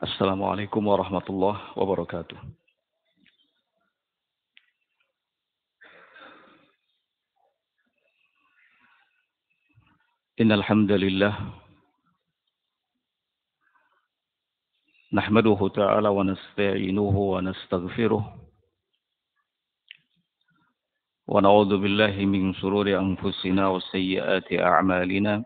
Assalamualaikum warahmatullahi wabarakatuh. Innal hamdalillah nahmaduhu ta'ala wa nasta'inuhu wa nastaghfiruh wa na'udzu billahi min shururi anfusina wa sayyiati a'malina.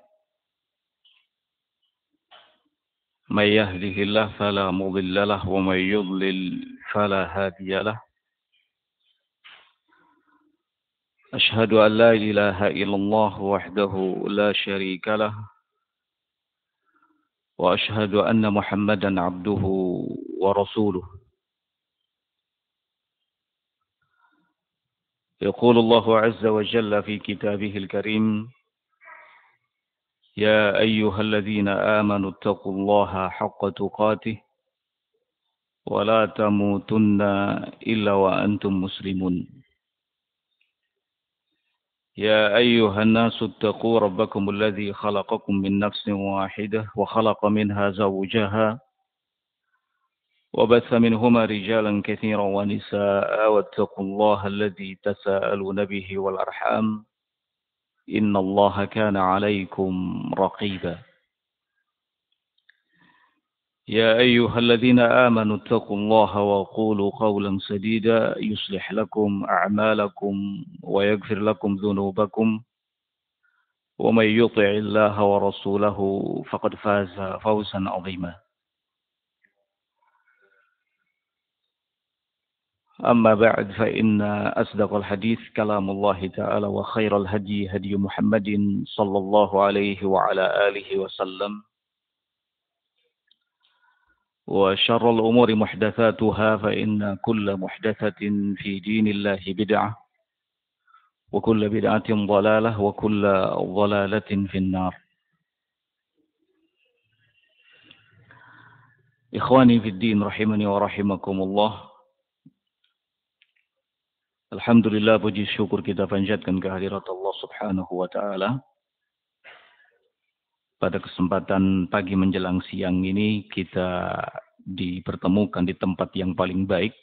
May yahdihillahu fala mudilla lahu wa may yudlil fala hadiya lahu. Ashhadu an la ilaha illallah wahdahu la syarika lahu wa ashhadu anna Muhammadan abduhu wa rasuluh. يقول الله عز وجل في كتابه الكريم: يا أيها الذين آمنوا اتقوا الله حق تقاته ولا تموتن إلا وأنتم مسلمون. يا أيها الناس اتقوا ربكم الذي خلقكم من نفس واحدة وخلق منها زوجها وبث منهما رجالا كثيرا ونساء واتقوا الله الذي تساءلون به والأرحام إن الله كان عليكم رقيبا. يا أيها الذين آمنوا اتقوا الله وقولوا قولا سديدا يصلح لكم أعمالكم ويغفر لكم ذنوبكم ومن يطع الله ورسوله فقد فاز فوزا عظيما. أما بعد فإن أصدق الحديث كلام الله تعالى وخير الهدي هدي محمد صلى الله عليه وعلى آله وسلم وشر الأمور محدثاتها فإن كل محدثة في دين الله بدعة وكل بدعة ضلالة وكل ضلالة في النار. إخواني في الدين رحمني ورحمكم الله. Alhamdulillah, puji syukur kita panjatkan kehadirat Allah Subhanahu wa Ta'ala. Pada kesempatan pagi menjelang siang ini kita dipertemukan di tempat yang paling baik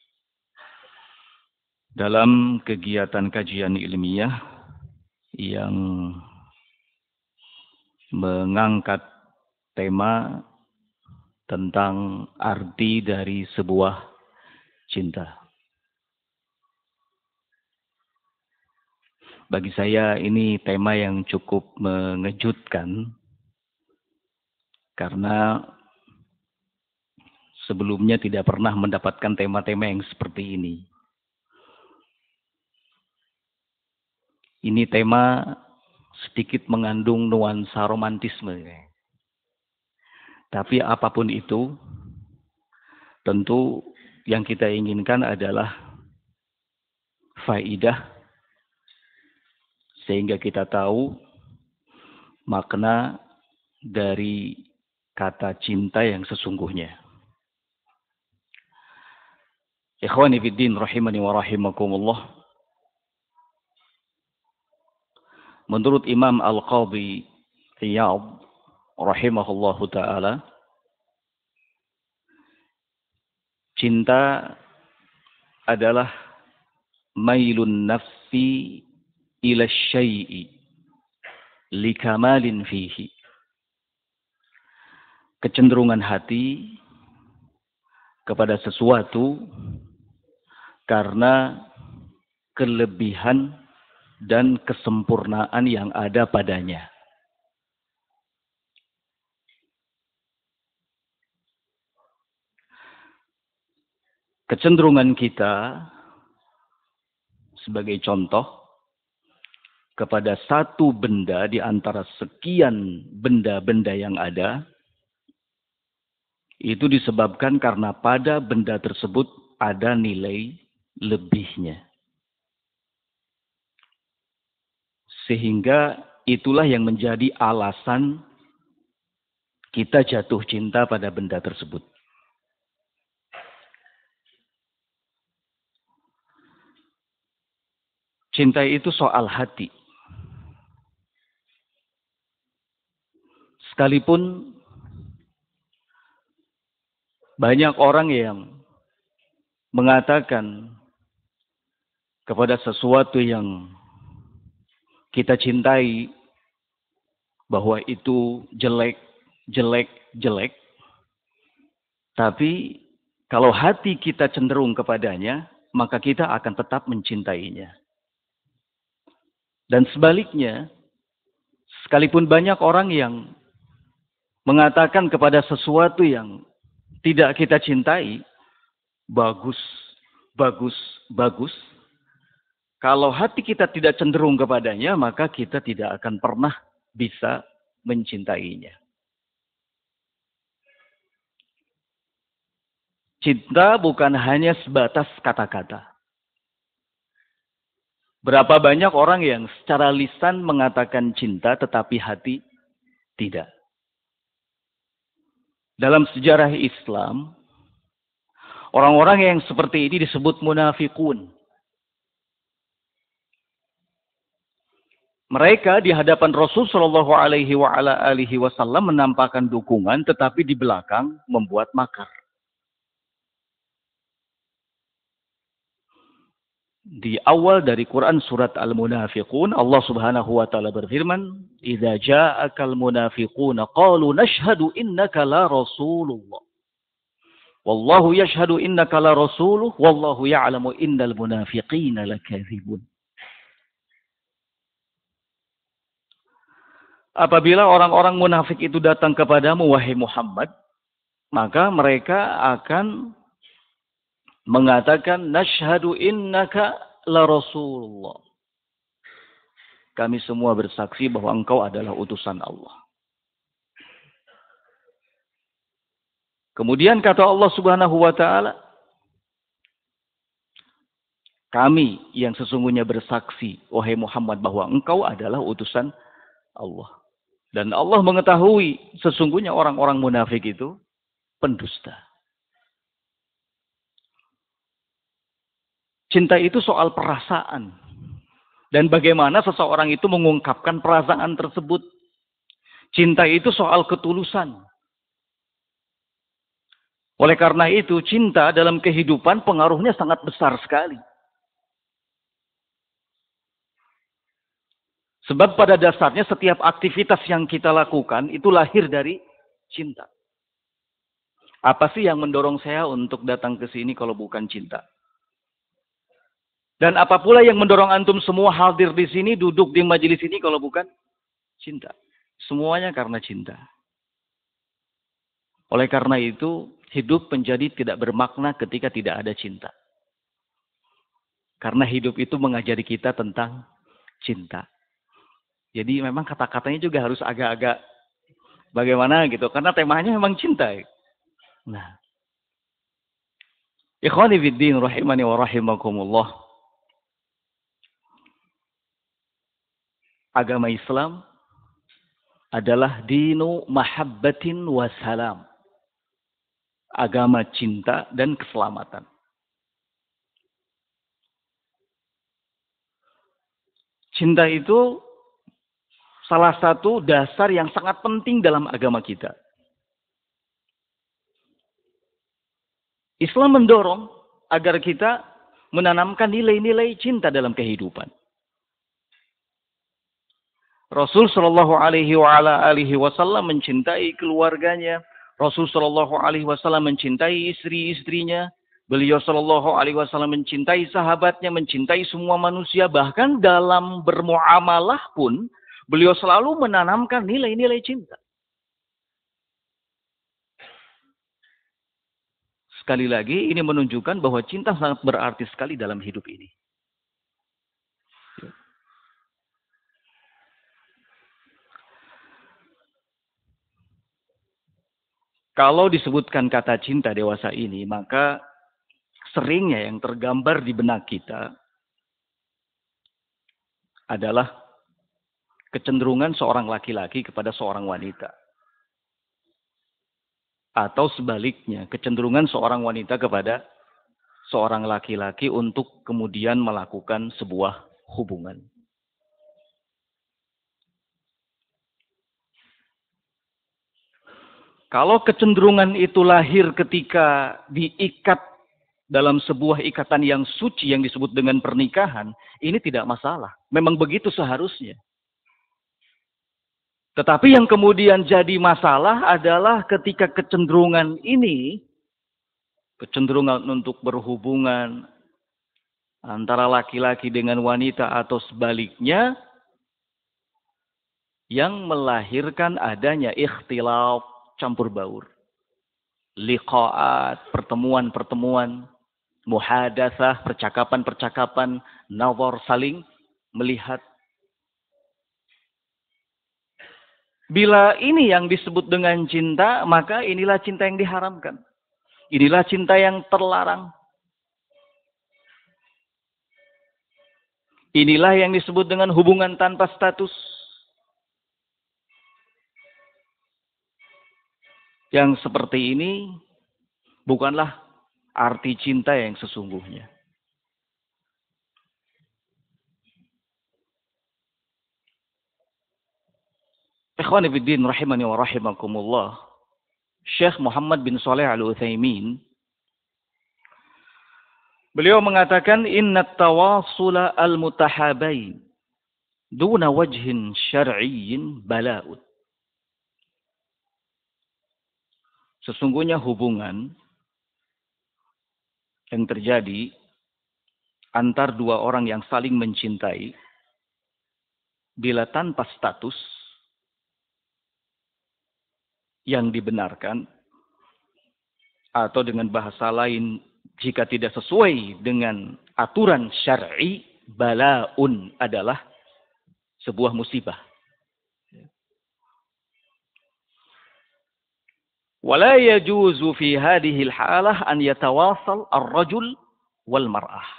dalam kegiatan kajian ilmiah yang mengangkat tema tentang arti dari sebuah cinta. Bagi saya ini tema yang cukup mengejutkan karena sebelumnya tidak pernah mendapatkan tema-tema yang seperti ini. Ini tema sedikit mengandung nuansa romantisme. Tapi apapun itu, tentu yang kita inginkan adalah faidah, sehingga kita tahu makna dari kata cinta yang sesungguhnya. Ikhwani fiddin rahimani wa rahimakumullah. Menurut Imam Al-Qadhi Iyad rahimahullahu ta'ala, cinta adalah mailun nafsi ila syai'i likamalin fihi. Kecenderungan hati kepada sesuatu karena kelebihan dan kesempurnaan yang ada padanya. Kecenderungan kita sebagai contoh kepada satu benda di antara sekian benda-benda yang ada, itu disebabkan karena pada benda tersebut ada nilai lebihnya. Sehingga itulah yang menjadi alasan kita jatuh cinta pada benda tersebut. Cinta itu soal hati. Sekalipun Banyak orang yang mengatakan kepada sesuatu yang kita cintai bahwa itu jelek, jelek, jelek. Tapi kalau hati kita cenderung kepadanya, maka kita akan tetap mencintainya. Dan sebaliknya, sekalipun banyak orang yang mengatakan kepada sesuatu yang tidak kita cintai, bagus, bagus, bagus. Kalau hati kita tidak cenderung kepadanya, maka kita tidak akan pernah bisa mencintainya. Cinta bukan hanya sebatas kata-kata. Berapa banyak orang yang secara lisan mengatakan cinta tetapi hati tidak. Dalam sejarah Islam, orang-orang yang seperti ini disebut munafikun. Mereka di hadapan Rasul Shallallahu Alaihi Wasallam menampakkan dukungan, tetapi di belakang membuat makar. Di awal dari Quran surat Al-Munafiqun, Allah Subhanahu wa taala berfirman, "Idza ja'akal munafiquna qalu nashhadu innaka la rasulullah. Wallahu yashhadu innaka la rasuluh, wallahu ya'lamu innal munafiqina lakadzibun." Apabila orang-orang munafik itu datang kepadamu, wahai Muhammad, maka mereka akan mengatakan, nashhadu innaka la rasulullah. Kami semua bersaksi bahwa engkau adalah utusan Allah. Kemudian kata Allah Subhanahu wa taala, kami yang sesungguhnya bersaksi, wahai Muhammad, bahwa engkau adalah utusan Allah. Dan Allah mengetahui sesungguhnya orang-orang munafik itu pendusta. Cinta itu soal perasaan. Dan bagaimana seseorang itu mengungkapkan perasaan tersebut. Cinta itu soal ketulusan. Oleh karena itu, cinta dalam kehidupan pengaruhnya sangat besar sekali. Sebab pada dasarnya setiap aktivitas yang kita lakukan itu lahir dari cinta. Apa sih yang mendorong saya untuk datang ke sini kalau bukan cinta? Dan apa pula yang mendorong antum semua hadir di sini, duduk di majelis ini kalau bukan cinta? Semuanya karena cinta. Oleh karena itu, hidup menjadi tidak bermakna ketika tidak ada cinta. Karena hidup itu mengajari kita tentang cinta. Jadi memang kata-katanya juga harus agak-agak bagaimana gitu. Karena temanya memang cinta. Nah. Ikhwani fiddin rahimani wa rahimakumullah. Agama Islam adalah dinu mahabbatin wa salam. Agama cinta dan keselamatan. Cinta itu salah satu dasar yang sangat penting dalam agama kita. Islam mendorong agar kita menanamkan nilai-nilai cinta dalam kehidupan. Rasul Shallallahu Alaihi Wasallam mencintai keluarganya. Rasul Shallallahu Alaihi Wasallam mencintai istri-istrinya. Beliau Shallallahu Alaihi Wasallam mencintai sahabatnya, mencintai semua manusia. Bahkan dalam bermuamalah pun, beliau selalu menanamkan nilai-nilai cinta. Sekali lagi, ini menunjukkan bahwa cinta sangat berarti sekali dalam hidup ini. Kalau disebutkan kata cinta dewasa ini, maka seringnya yang tergambar di benak kita adalah kecenderungan seorang laki-laki kepada seorang wanita. Atau sebaliknya, kecenderungan seorang wanita kepada seorang laki-laki untuk kemudian melakukan sebuah hubungan. Kalau kecenderungan itu lahir ketika diikat dalam sebuah ikatan yang suci yang disebut dengan pernikahan, ini tidak masalah. Memang begitu seharusnya. Tetapi yang kemudian jadi masalah adalah ketika kecenderungan ini, kecenderungan untuk berhubungan antara laki-laki dengan wanita atau sebaliknya, yang melahirkan adanya ikhtilaf, campur baur. Liqa'at, pertemuan-pertemuan, muhadatsah, percakapan-percakapan, nazar, saling melihat. Bila ini yang disebut dengan cinta, maka inilah cinta yang diharamkan. Inilah cinta yang terlarang. Inilah yang disebut dengan hubungan tanpa status. Yang seperti ini bukanlah arti cinta yang sesungguhnya. Ikhwani fiddin rahimani wa rahimakumullah. Syekh Muhammad bin Shalih Al-Utsaimin beliau mengatakan innat tawasula al-mutahabain duna wajhin syar'iyyin bala'ud. Sesungguhnya hubungan yang terjadi antar dua orang yang saling mencintai bila tanpa status yang dibenarkan atau dengan bahasa lain jika tidak sesuai dengan aturan syar'i, balaun adalah sebuah musibah. Wala yajuzu fi hadhihi al-halah an yatawasal ar-rajul wal mar'ah.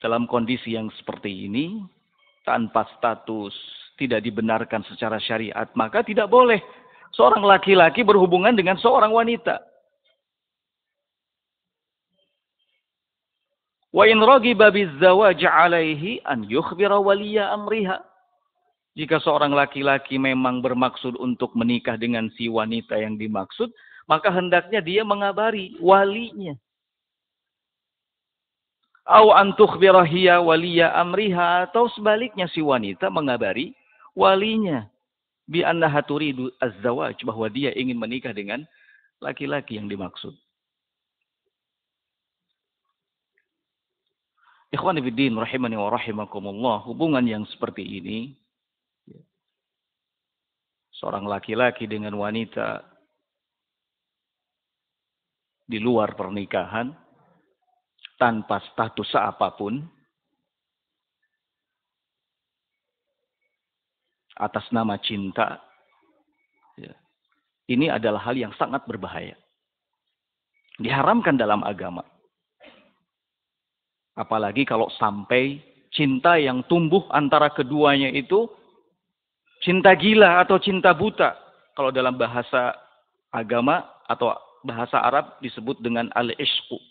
Dalam kondisi yang seperti ini, tanpa status, tidak dibenarkan secara syariat, maka tidak boleh seorang laki-laki berhubungan dengan seorang wanita. Wa in raghiba biz-zawaj 'alaihi an yukhbira waliya amriha. Jika seorang laki-laki memang bermaksud untuk menikah dengan si wanita yang dimaksud, maka hendaknya dia mengabari walinya. Au an tukhbira hiya waliya amriha, atau sebaliknya si wanita mengabari walinya bi annaha turidu az-zawaj, bahwa dia ingin menikah dengan laki-laki yang dimaksud. Ikhwani fiddin rahimani wa rahimakumullah, hubungan yang seperti ini, seorang laki-laki dengan wanita di luar pernikahan tanpa status apapun atas nama cinta, ini adalah hal yang sangat berbahaya. Diharamkan dalam agama. Apalagi kalau sampai cinta yang tumbuh antara keduanya itu cinta gila atau cinta buta. Kalau dalam bahasa agama atau bahasa Arab disebut dengan al-ishqu.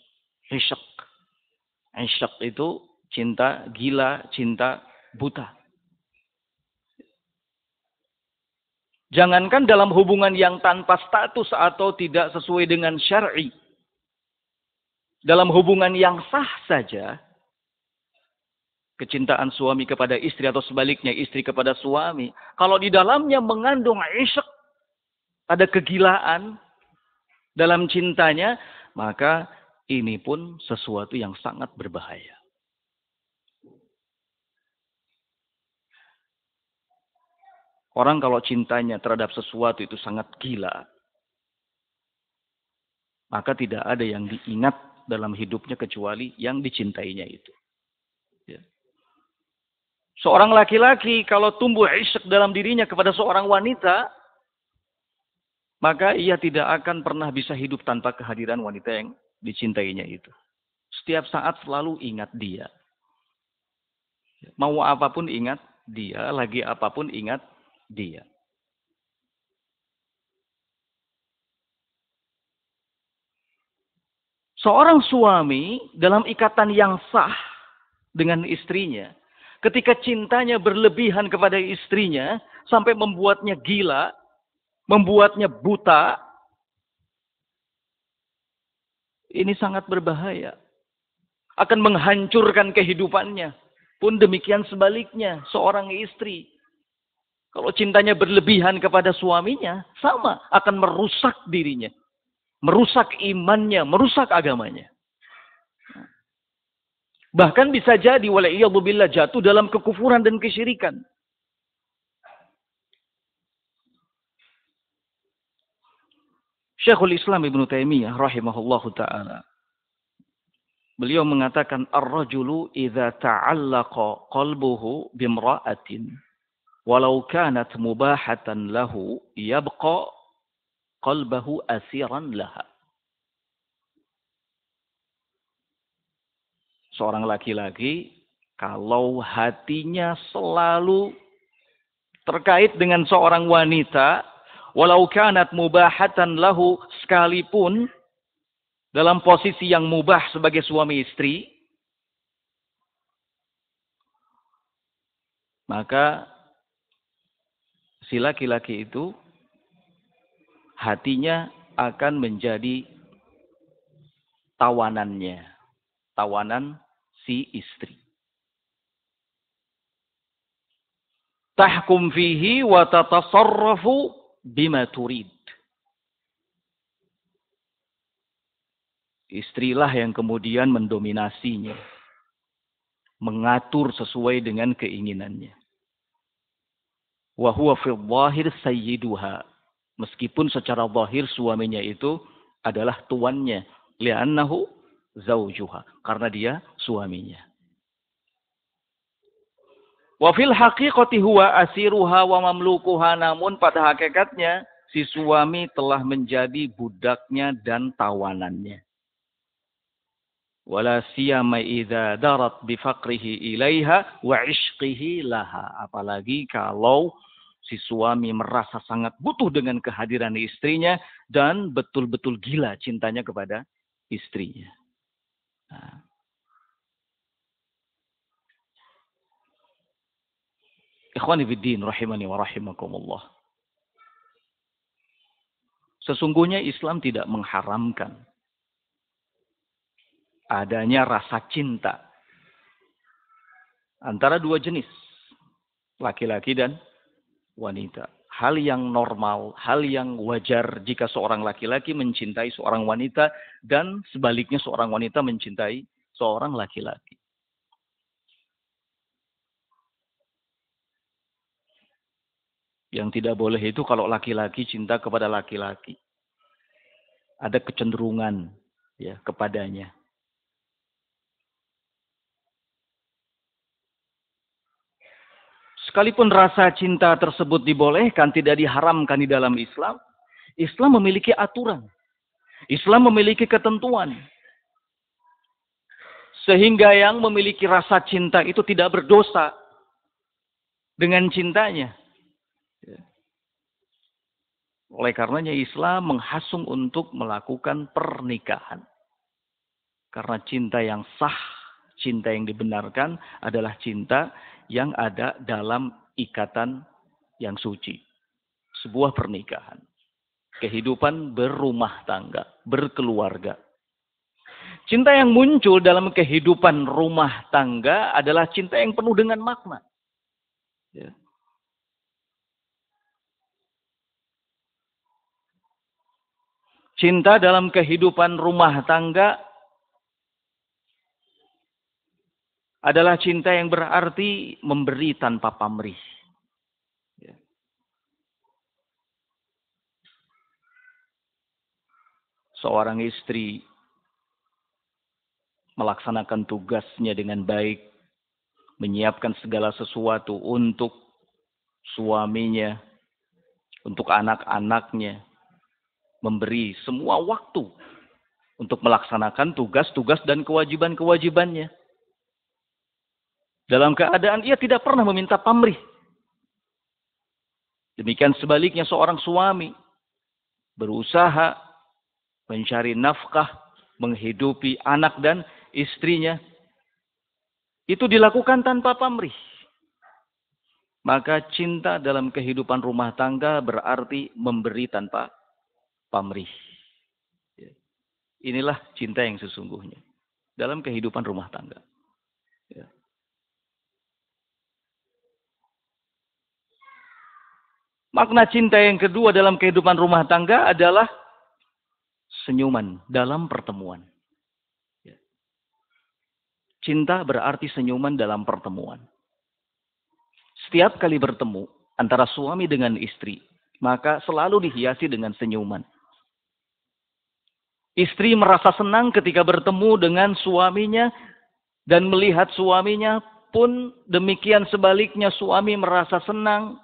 Ishq. Ishq itu cinta gila, cinta buta. Jangankan dalam hubungan yang tanpa status atau tidak sesuai dengan syar'i. Dalam hubungan yang sah saja, kecintaan suami kepada istri atau sebaliknya istri kepada suami, kalau di dalamnya mengandung ishq, ada kegilaan dalam cintanya, maka ini pun sesuatu yang sangat berbahaya. Orang kalau cintanya terhadap sesuatu itu sangat gila, maka tidak ada yang diingat dalam hidupnya kecuali yang dicintainya itu. Ya. Seorang laki-laki kalau tumbuh ishq dalam dirinya kepada seorang wanita, maka ia tidak akan pernah bisa hidup tanpa kehadiran wanita yang dicintainya itu. Setiap saat selalu ingat dia. Mau apapun ingat dia, lagi apapun ingat dia. Seorang suami dalam ikatan yang sah dengan istrinya, ketika cintanya berlebihan kepada istrinya sampai membuatnya gila, membuatnya buta, ini sangat berbahaya. Akan menghancurkan kehidupannya. Pun demikian sebaliknya, seorang istri. Kalau cintanya berlebihan kepada suaminya, sama. Akan merusak dirinya. Merusak imannya, merusak agamanya. Bahkan bisa jadi, wala'iyadzubillah, jatuh dalam kekufuran dan kesyirikan. Syekhul Islam Ibnu Taimiyah rahimahullahu ta'ala. Beliau mengatakan, ar-rajulu idza ta'allaqa qalbuhu bimra'atin walau kanat mubahatan lahu yabqa qalbahu asiran laha. Seorang laki-laki kalau hatinya selalu terkait dengan seorang wanita, walau kanat mubahatan lahu, sekalipun dalam posisi yang mubah sebagai suami istri, maka si laki-laki itu hatinya akan menjadi tawanannya, tawanan si istri. Tahkum fihi wa tatasarrafu bima turid. Istrilah yang kemudian mendominasinya, mengatur sesuai dengan keinginannya. Wa huwa fil zahir sayyiduha. Meskipun secara zahir suaminya itu adalah tuannya, li'annahu zaujuha, karena dia suaminya. Wa fil haqiqati huwa asiruha wa mamlukuha, namun pada hakikatnya si suami telah menjadi budaknya dan tawanannya. Wala siyama idza darat bi faqrihi ilaiha wa ishqihi laha. Apalagi kalau si suami merasa sangat butuh dengan kehadiran istrinya dan betul-betul gila cintanya kepada istrinya. Nah. Ikhwani fiddin rahimani wa rahimakumullah. Sesungguhnya Islam tidak mengharamkan adanya rasa cinta antara dua jenis, laki-laki dan wanita. Hal yang normal, hal yang wajar jika seorang laki-laki mencintai seorang wanita dan sebaliknya seorang wanita mencintai seorang laki-laki. Yang tidak boleh itu kalau laki-laki cinta kepada laki-laki. Ada kecenderungan ya kepadanya. Sekalipun rasa cinta tersebut dibolehkan, tidak diharamkan di dalam Islam, Islam memiliki aturan. Islam memiliki ketentuan. Sehingga yang memiliki rasa cinta itu tidak berdosa dengan cintanya. Oleh karenanya Islam menghasung untuk melakukan pernikahan. Karena cinta yang sah, cinta yang dibenarkan adalah cinta yang ada dalam ikatan yang suci. Sebuah pernikahan. Kehidupan berumah tangga, berkeluarga. Cinta yang muncul dalam kehidupan rumah tangga adalah cinta yang penuh dengan makna. Ya. Cinta dalam kehidupan rumah tangga adalah cinta yang berarti memberi tanpa pamrih. Ya. Seorang istri melaksanakan tugasnya dengan baik, menyiapkan segala sesuatu untuk suaminya, untuk anak-anaknya, memberi semua waktu untuk melaksanakan tugas-tugas dan kewajiban-kewajibannya. Dalam keadaan ia tidak pernah meminta pamrih. Demikian sebaliknya seorang suami berusaha mencari nafkah, menghidupi anak dan istrinya. Itu dilakukan tanpa pamrih. Maka cinta dalam kehidupan rumah tangga berarti memberi tanpa pamrih. Inilah cinta yang sesungguhnya dalam kehidupan rumah tangga. Makna cinta yang kedua dalam kehidupan rumah tangga adalah senyuman dalam pertemuan. Cinta berarti senyuman dalam pertemuan. Setiap kali bertemu antara suami dengan istri, maka selalu dihiasi dengan senyuman. Istri merasa senang ketika bertemu dengan suaminya dan melihat suaminya, pun demikian sebaliknya suami merasa senang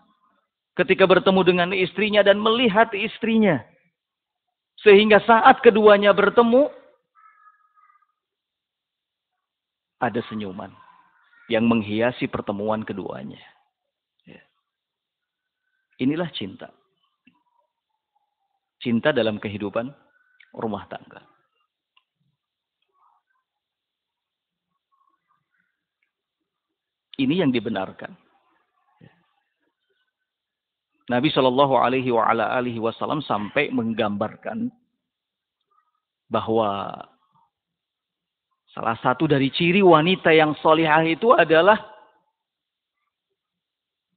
ketika bertemu dengan istrinya dan melihat istrinya. Sehingga saat keduanya bertemu, ada senyuman yang menghiasi pertemuan keduanya. Inilah cinta. Cinta dalam kehidupan rumah tangga. Ini yang dibenarkan. Nabi Shallallahu Alaihi Wasallam sampai menggambarkan bahwa salah satu dari ciri wanita yang solihah itu adalah,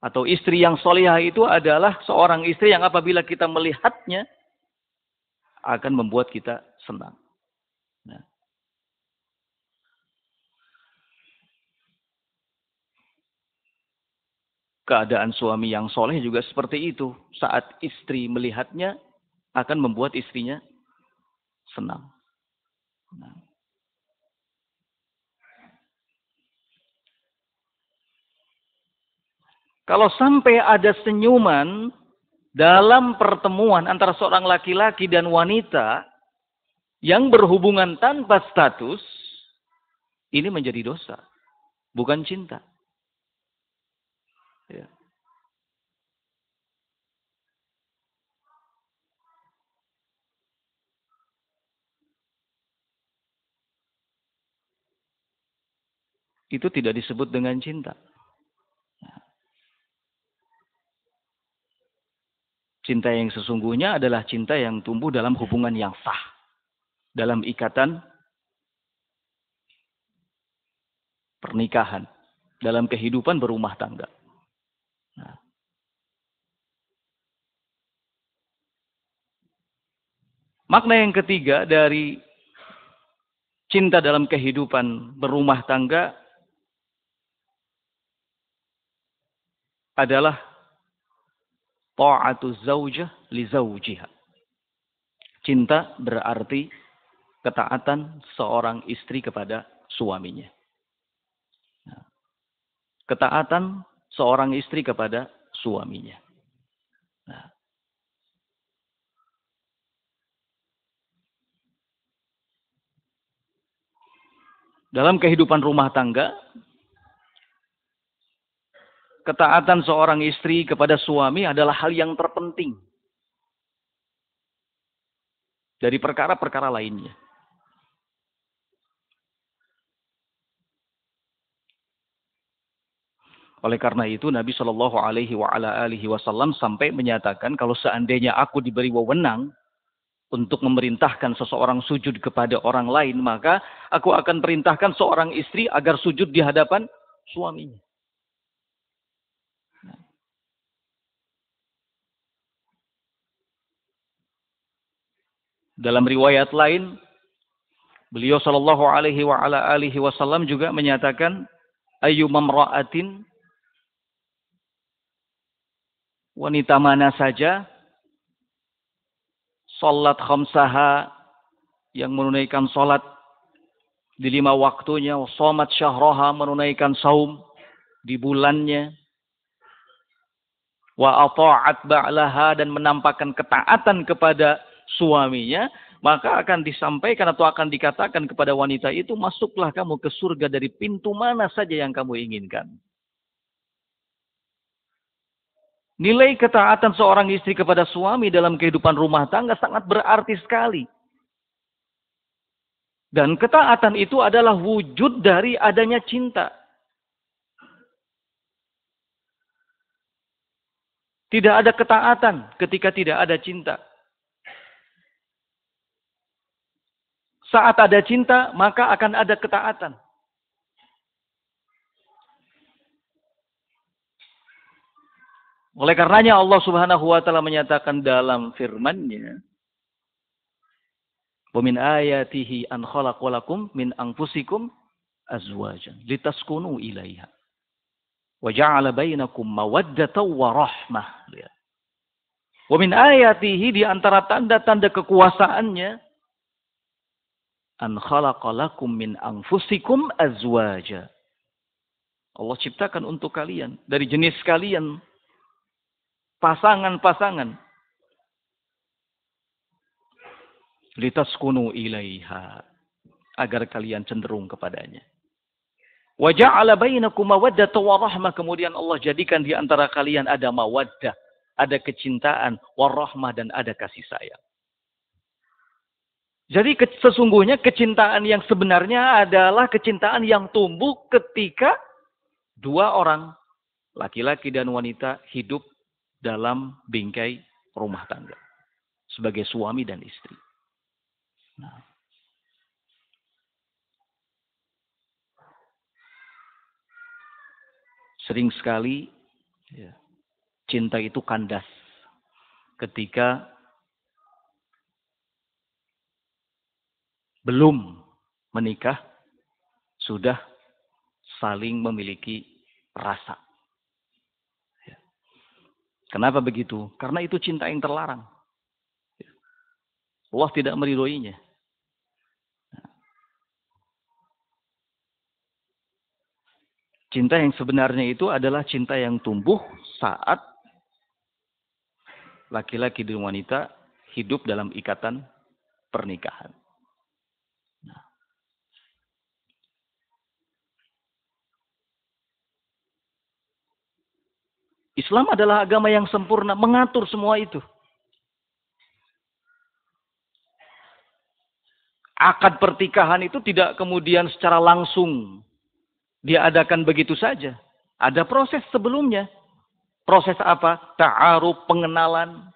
atau istri yang solihah itu adalah seorang istri yang apabila kita melihatnya akan membuat kita senang. Nah. Keadaan suami yang soleh juga seperti itu. Saat istri melihatnya akan membuat istrinya senang. Nah. Kalau sampai ada senyuman dalam pertemuan antara seorang laki-laki dan wanita yang berhubungan tanpa status, ini menjadi dosa, bukan cinta. Ya. Itu tidak disebut dengan cinta. Cinta yang sesungguhnya adalah cinta yang tumbuh dalam hubungan yang sah. Dalam ikatan pernikahan. Dalam kehidupan berumah tangga. Nah. Makna yang ketiga dari cinta dalam kehidupan berumah tangga adalah ta'atu zaujah li zaujiha. Cinta berarti ketaatan seorang istri kepada suaminya. Ketaatan seorang istri kepada suaminya. Nah. Dalam kehidupan rumah tangga, ketaatan seorang istri kepada suami adalah hal yang terpenting dari perkara-perkara lainnya. Oleh karena itu Nabi Shallallahu Alaihi Wasallam sampai menyatakan, kalau seandainya aku diberi wewenang untuk memerintahkan seseorang sujud kepada orang lain, maka aku akan perintahkan seorang istri agar sujud di hadapan suaminya. Dalam riwayat lain, beliau Shallallahu Alaihi Wasallam juga menyatakan, ayyumamra'atin, wanita mana saja, salat khamsaha, yang menunaikan salat di 5 waktunya, shamat syahraha, menunaikan saum di bulannya, wa ata'at ba'laha, dan menampakkan ketaatan kepada suaminya, maka akan disampaikan atau akan dikatakan kepada wanita itu, masuklah kamu ke surga dari pintu mana saja yang kamu inginkan. Nilai ketaatan seorang istri kepada suami dalam kehidupan rumah tangga sangat berarti sekali. Dan ketaatan itu adalah wujud dari adanya cinta. Tidak ada ketaatan ketika tidak ada cinta. Saat ada cinta, maka akan ada ketaatan. Oleh karenanya Allah Subhanahu wa taala menyatakan dalam firman-Nya, "Wa min ayatihi an khalaqalakum min anfusikum azwajan litaskunu ilaiha wa ja'ala bainakum mawaddatan wa rahmah." Wa min ayatihi, di antara tanda-tanda kekuasaannya, an khalaqalakum min anfusikum azwaja. Allah ciptakan untuk kalian dari jenis kalian pasangan-pasangan. Litaskunu ilaiha, agar kalian cenderung kepadanya. Wa ja'ala bainakum mawaddatan wa rahmah, kemudian Allah jadikan di antara kalian ada mawaddah, ada kecintaan, warahmah, dan ada kasih sayang. Jadi sesungguhnya kecintaan yang sebenarnya adalah kecintaan yang tumbuh ketika dua orang, laki-laki dan wanita, hidup dalam bingkai rumah tangga sebagai suami dan istri. Nah, sering sekali cinta itu kandas ketika belum menikah, sudah saling memiliki rasa. Kenapa begitu? Karena itu cinta yang terlarang. Allah tidak meridhoinya. Cinta yang sebenarnya itu adalah cinta yang tumbuh saat laki-laki dan wanita hidup dalam ikatan pernikahan. Islam adalah agama yang sempurna, mengatur semua itu. Akad pertikahan itu tidak kemudian secara langsung diadakan begitu saja. Ada proses sebelumnya. Proses apa? Ta'aruf, pengenalan.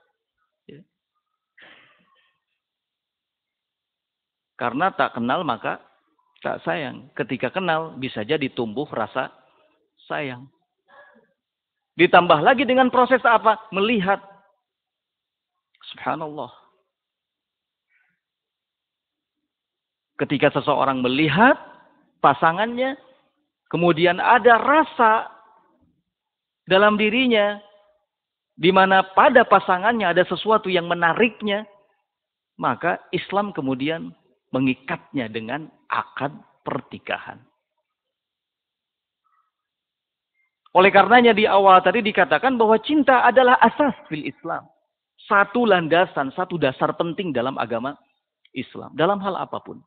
Karena tak kenal maka tak sayang. Ketika kenal bisa jadi tumbuh rasa sayang. Ditambah lagi dengan proses apa? Melihat. Subhanallah. Ketika seseorang melihat pasangannya, kemudian ada rasa dalam dirinya, di mana pada pasangannya ada sesuatu yang menariknya, maka Islam kemudian mengikatnya dengan akad pertikahan. Oleh karenanya di awal tadi dikatakan bahwa cinta adalah asas fil Islam. Satu landasan, satu dasar penting dalam agama Islam. Dalam hal apapun.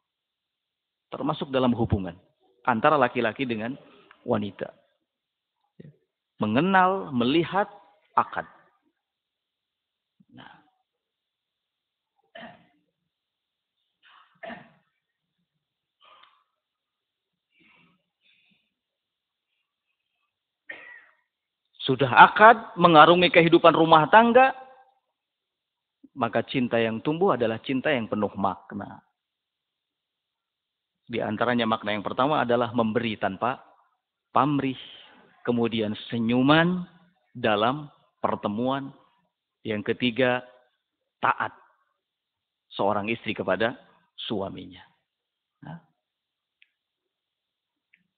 Termasuk dalam hubungan antara laki-laki dengan wanita. Mengenal, melihat, akad. Nah. Sudah akad, mengarungi kehidupan rumah tangga, maka cinta yang tumbuh adalah cinta yang penuh makna. Di antaranya makna yang pertama adalah memberi tanpa pamrih. Kemudian senyuman dalam pertemuan. Yang ketiga, taat seorang istri kepada suaminya. Nah.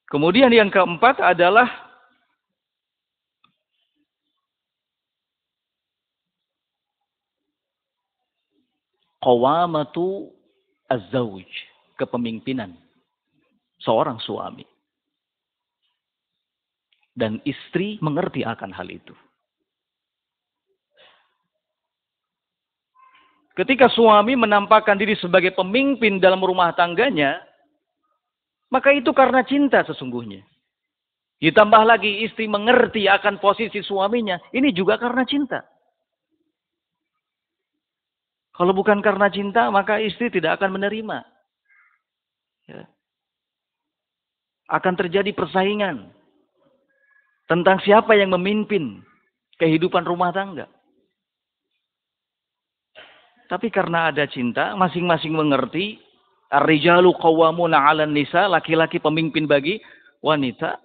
Kemudian yang keempat adalah qawamatu az-zawj, kepemimpinan seorang suami. Dan istri mengerti akan hal itu. Ketika suami menampakkan diri sebagai pemimpin dalam rumah tangganya, maka itu karena cinta sesungguhnya. Ditambah lagi istri mengerti akan posisi suaminya, ini juga karena cinta. Kalau bukan karena cinta, maka istri tidak akan menerima. Ya. Akan terjadi persaingan tentang siapa yang memimpin kehidupan rumah tangga. Tapi karena ada cinta, masing-masing mengerti, ar-rijalu qawwamuna 'alan nisa, laki-laki pemimpin bagi wanita.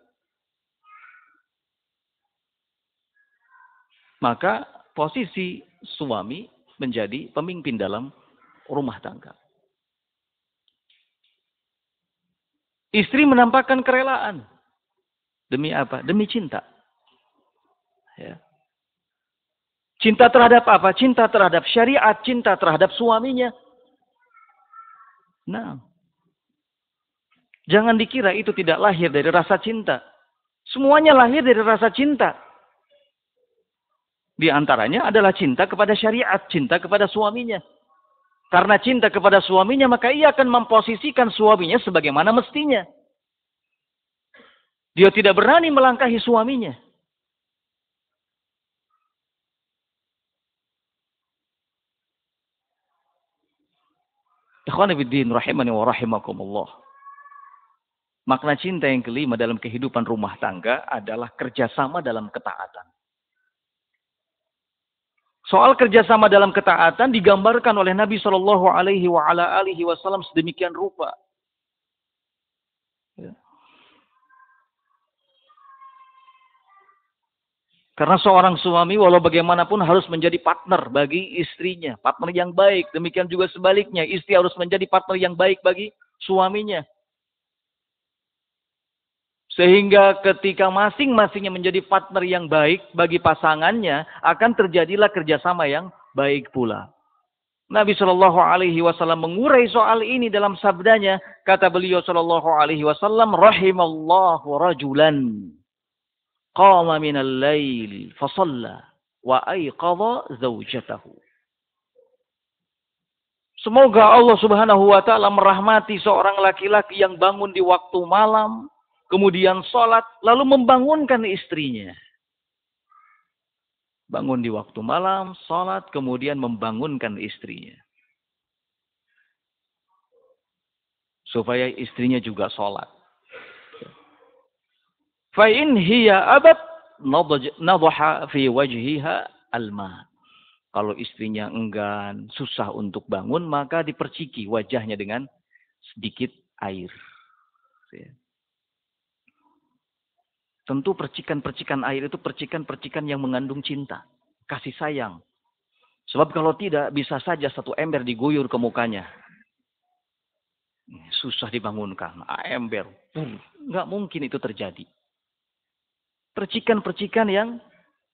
Maka posisi suami menjadi pemimpin dalam rumah tangga. Istri menampakkan kerelaan. Demi apa? Demi cinta. Ya. Cinta terhadap apa? Cinta terhadap syariat, cinta terhadap suaminya. Nah, jangan dikira itu tidak lahir dari rasa cinta. Semuanya lahir dari rasa cinta. Di antaranya adalah cinta kepada syariat, cinta kepada suaminya. Karena cinta kepada suaminya, maka ia akan memposisikan suaminya sebagaimana mestinya. Dia tidak berani melangkahi suaminya. Ikhwan fillah rahimani wa rahimakumullah. Makna cinta yang kelima dalam kehidupan rumah tangga adalah kerjasama dalam ketaatan. Soal kerjasama dalam ketaatan digambarkan oleh Nabi Shallallahu Alaihi Wasallam sedemikian rupa. Karena seorang suami walau bagaimanapun harus menjadi partner bagi istrinya. Partner yang baik. Demikian juga sebaliknya. Istri harus menjadi partner yang baik bagi suaminya. Sehingga ketika masing-masingnya menjadi partner yang baik bagi pasangannya, akan terjadilah kerjasama yang baik pula. Nabi Shallallahu Alaihi Wasallam mengurai soal ini dalam sabdanya. Kata beliau Shallallahu Alaihi Wasallam, rahimallahu rajulan qama minal lail fasalla wa ayqadha zawjatahu. Semoga Allah Subhanahu wa taala merahmati seorang laki-laki yang bangun di waktu malam, kemudian sholat, lalu membangunkan istrinya. Bangun di waktu malam, sholat, kemudian membangunkan istrinya. Supaya istrinya juga sholat. Fa'in hiya abad nadhaha fi wajhiha alma. Kalau istrinya enggan, susah untuk bangun, maka diperciki wajahnya dengan sedikit air. Tentu percikan-percikan air itu percikan-percikan yang mengandung cinta, kasih sayang. Sebab kalau tidak, bisa saja satu ember diguyur ke mukanya. Susah dibangunkan, ember. Nggak mungkin itu terjadi. Percikan-percikan yang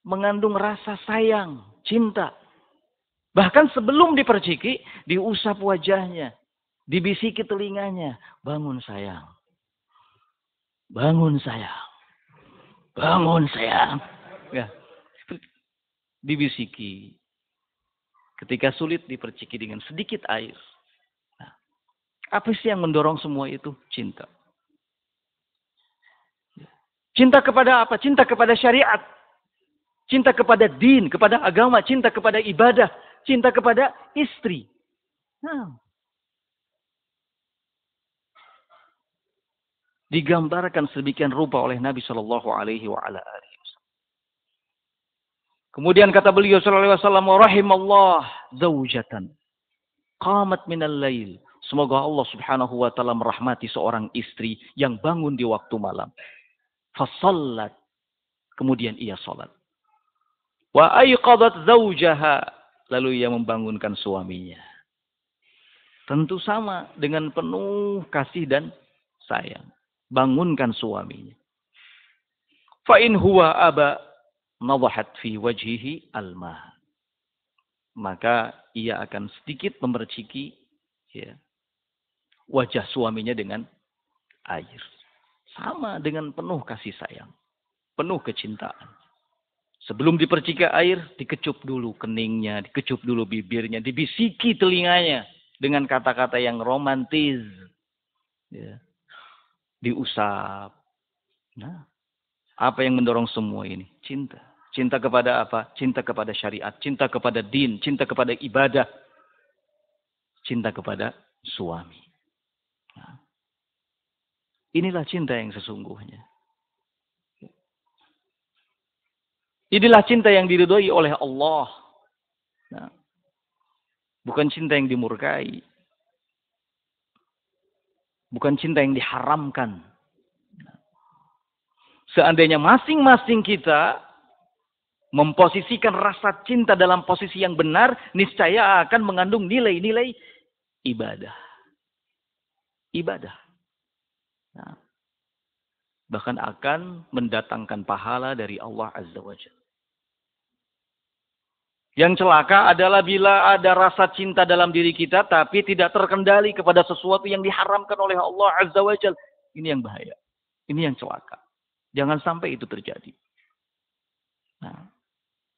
mengandung rasa sayang, cinta. Bahkan sebelum diperciki, diusap wajahnya, dibisiki telinganya. Bangun sayang. Bangun sayang. Bangun sayang. Ya. Dibisiki. Ketika sulit diperciki dengan sedikit air. Nah, apa sih yang mendorong semua itu? Cinta. Cinta kepada apa? Cinta kepada syariat. Cinta kepada din, kepada agama. Cinta kepada ibadah. Cinta kepada istri. Nah. Digambarkan sedemikian rupa oleh Nabi Shallallahu Alaihi Wasallam. Kemudian kata beliau Shallallahu Alaihi Wasallam, rahimallah zaujatan qamat minal lail. Semoga Allah Subhanahu Wa Taala merahmati seorang istri yang bangun di waktu malam. Fasallat. Kemudian ia salat. Wa ayqadat zawjaha. Lalu ia membangunkan suaminya. Tentu sama dengan penuh kasih dan sayang. Bangunkan suaminya. Fa in huwa aba nadhahat fi wajhihi alma. Maka ia akan sedikit memerciki ya, wajah suaminya dengan air. Sama dengan penuh kasih sayang. Penuh kecintaan. Sebelum diperciki air, dikecup dulu keningnya, dikecup dulu bibirnya, dibisiki telinganya dengan kata-kata yang romantis. Ya. Diusap. Nah, apa yang mendorong semua ini? Cinta. Cinta kepada apa? Cinta kepada syariat, cinta kepada din, cinta kepada ibadah, cinta kepada suami. Nah, inilah cinta yang sesungguhnya. Inilah cinta yang diridhoi oleh Allah. Nah, bukan cinta yang dimurkai. Bukan cinta yang diharamkan. Seandainya masing-masing kita memposisikan rasa cinta dalam posisi yang benar, niscaya akan mengandung nilai-nilai ibadah. Ibadah. Nah, bahkan akan mendatangkan pahala dari Allah Azza wa Jalla. Yang celaka adalah bila ada rasa cinta dalam diri kita, tapi tidak terkendali kepada sesuatu yang diharamkan oleh Allah Azza wa Jalla. Ini yang bahaya. Ini yang celaka. Jangan sampai itu terjadi. Nah,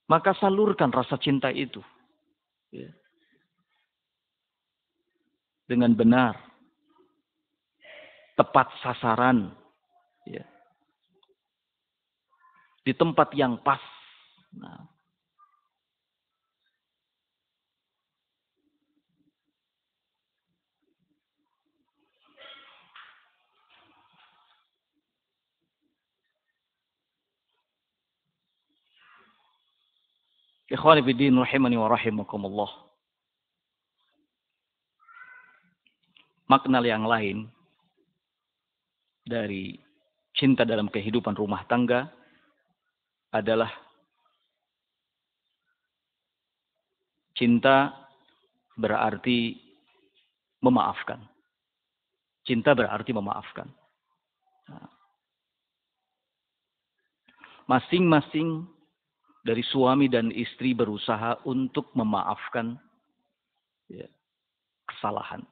maka salurkan rasa cinta itu. Ya. Dengan benar. Tepat sasaran. Ya. Di tempat yang pas. Nah. Ikhwani fiddin rahimani wa rahimakumullah. Makna yang lain dari cinta dalam kehidupan rumah tangga adalah cinta berarti memaafkan. Cinta berarti memaafkan. Masing-masing dari suami dan istri berusaha untuk memaafkan kesalahan.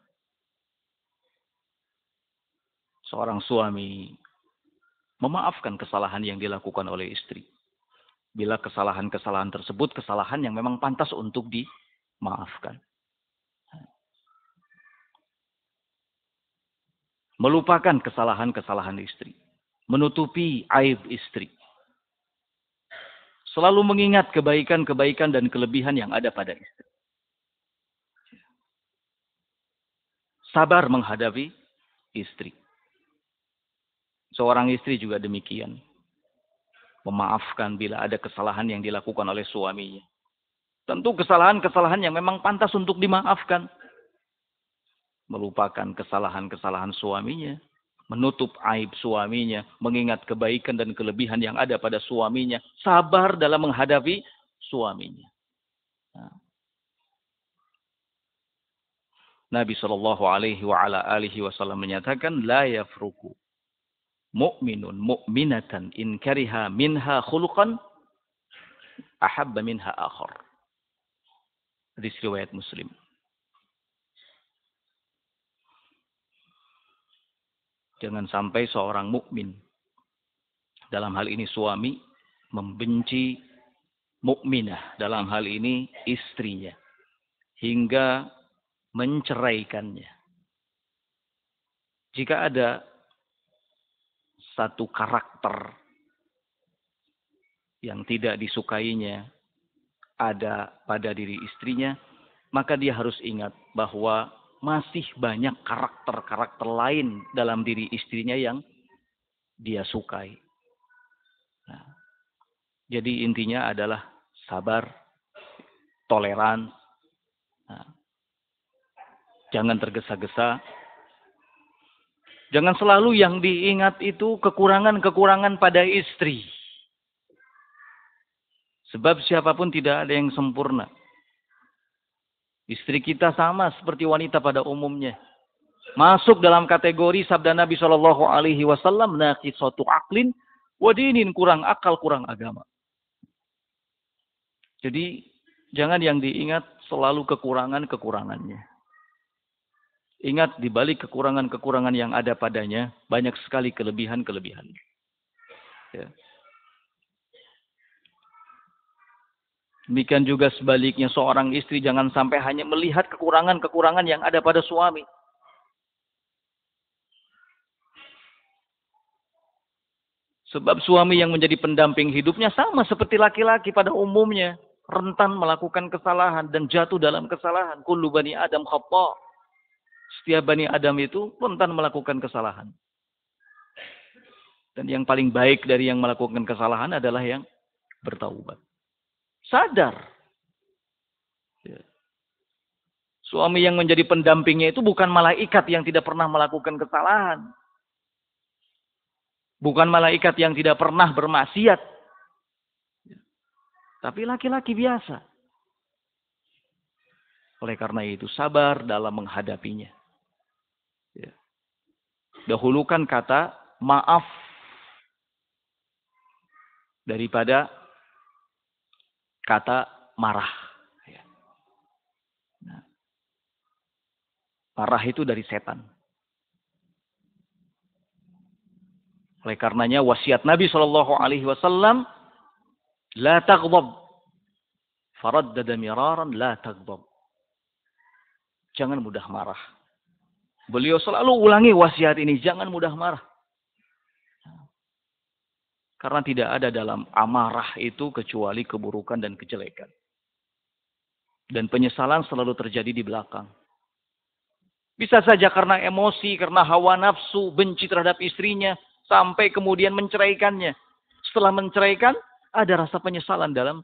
Seorang suami memaafkan kesalahan yang dilakukan oleh istri. Bila kesalahan-kesalahan tersebut kesalahan yang memang pantas untuk dimaafkan. Melupakan kesalahan-kesalahan istri. Menutupi aib istri. Selalu mengingat kebaikan-kebaikan dan kelebihan yang ada pada istri. Sabar menghadapi istri. Seorang istri juga demikian. Memaafkan bila ada kesalahan yang dilakukan oleh suaminya. Tentu kesalahan-kesalahan yang memang pantas untuk dimaafkan. Melupakan kesalahan-kesalahan suaminya. Menutup aib suaminya. Mengingat kebaikan dan kelebihan yang ada pada suaminya. Sabar dalam menghadapi suaminya. Nah. Nabi SAW menyatakan, La yafruku mu'minun mu'minatan in kariha minha khuluqan ahabba minha akhar. Hadis riwayat Muslim. Jangan sampai seorang mukmin, dalam hal ini suami, membenci mukminah, dalam hal ini istrinya, hingga menceraikannya. Jika ada satu karakter yang tidak disukainya ada pada diri istrinya, maka dia harus ingat bahwa masih banyak karakter-karakter lain dalam diri istrinya yang dia sukai. Nah, jadi intinya adalah sabar, toleran, nah, jangan tergesa-gesa. Jangan selalu yang diingat itu kekurangan-kekurangan pada istri. Sebab siapapun tidak ada yang sempurna. Istri kita sama seperti wanita pada umumnya. Masuk dalam kategori sabda Nabi SAW, naqisatu aqlin wa dinin, kurang akal, kurang agama. Jadi jangan yang diingat selalu kekurangan-kekurangannya. Ingat di balik kekurangan-kekurangan yang ada padanya, banyak sekali kelebihan-kelebihan. Ya. Demikian juga sebaliknya, seorang istri jangan sampai hanya melihat kekurangan-kekurangan yang ada pada suami. Sebab suami yang menjadi pendamping hidupnya sama seperti laki-laki pada umumnya. Rentan melakukan kesalahan dan jatuh dalam kesalahan. Kullu bani Adam khata'. Setiap bani Adam itu rentan melakukan kesalahan. Dan yang paling baik dari yang melakukan kesalahan adalah yang bertaubat. Sadar. Ya. Suami yang menjadi pendampingnya itu bukan malaikat yang tidak pernah melakukan kesalahan. Bukan malaikat yang tidak pernah bermaksiat. Tapi laki-laki biasa. Oleh karena itu, sabar dalam menghadapinya. Ya. Dahulukan kata maaf daripada kata marah. Ya. Nah, marah itu dari setan. Oleh karenanya wasiat Nabi Shallallahu Alaihi Wasallam, la taghdab, faraddada miraran, la taghdab. Jangan mudah marah. Beliau selalu ulangi wasiat ini, jangan mudah marah. Karena tidak ada dalam amarah itu kecuali keburukan dan kejelekan. Dan penyesalan selalu terjadi di belakang. Bisa saja karena emosi, karena hawa nafsu, benci terhadap istrinya, sampai kemudian menceraikannya. Setelah menceraikan, ada rasa penyesalan dalam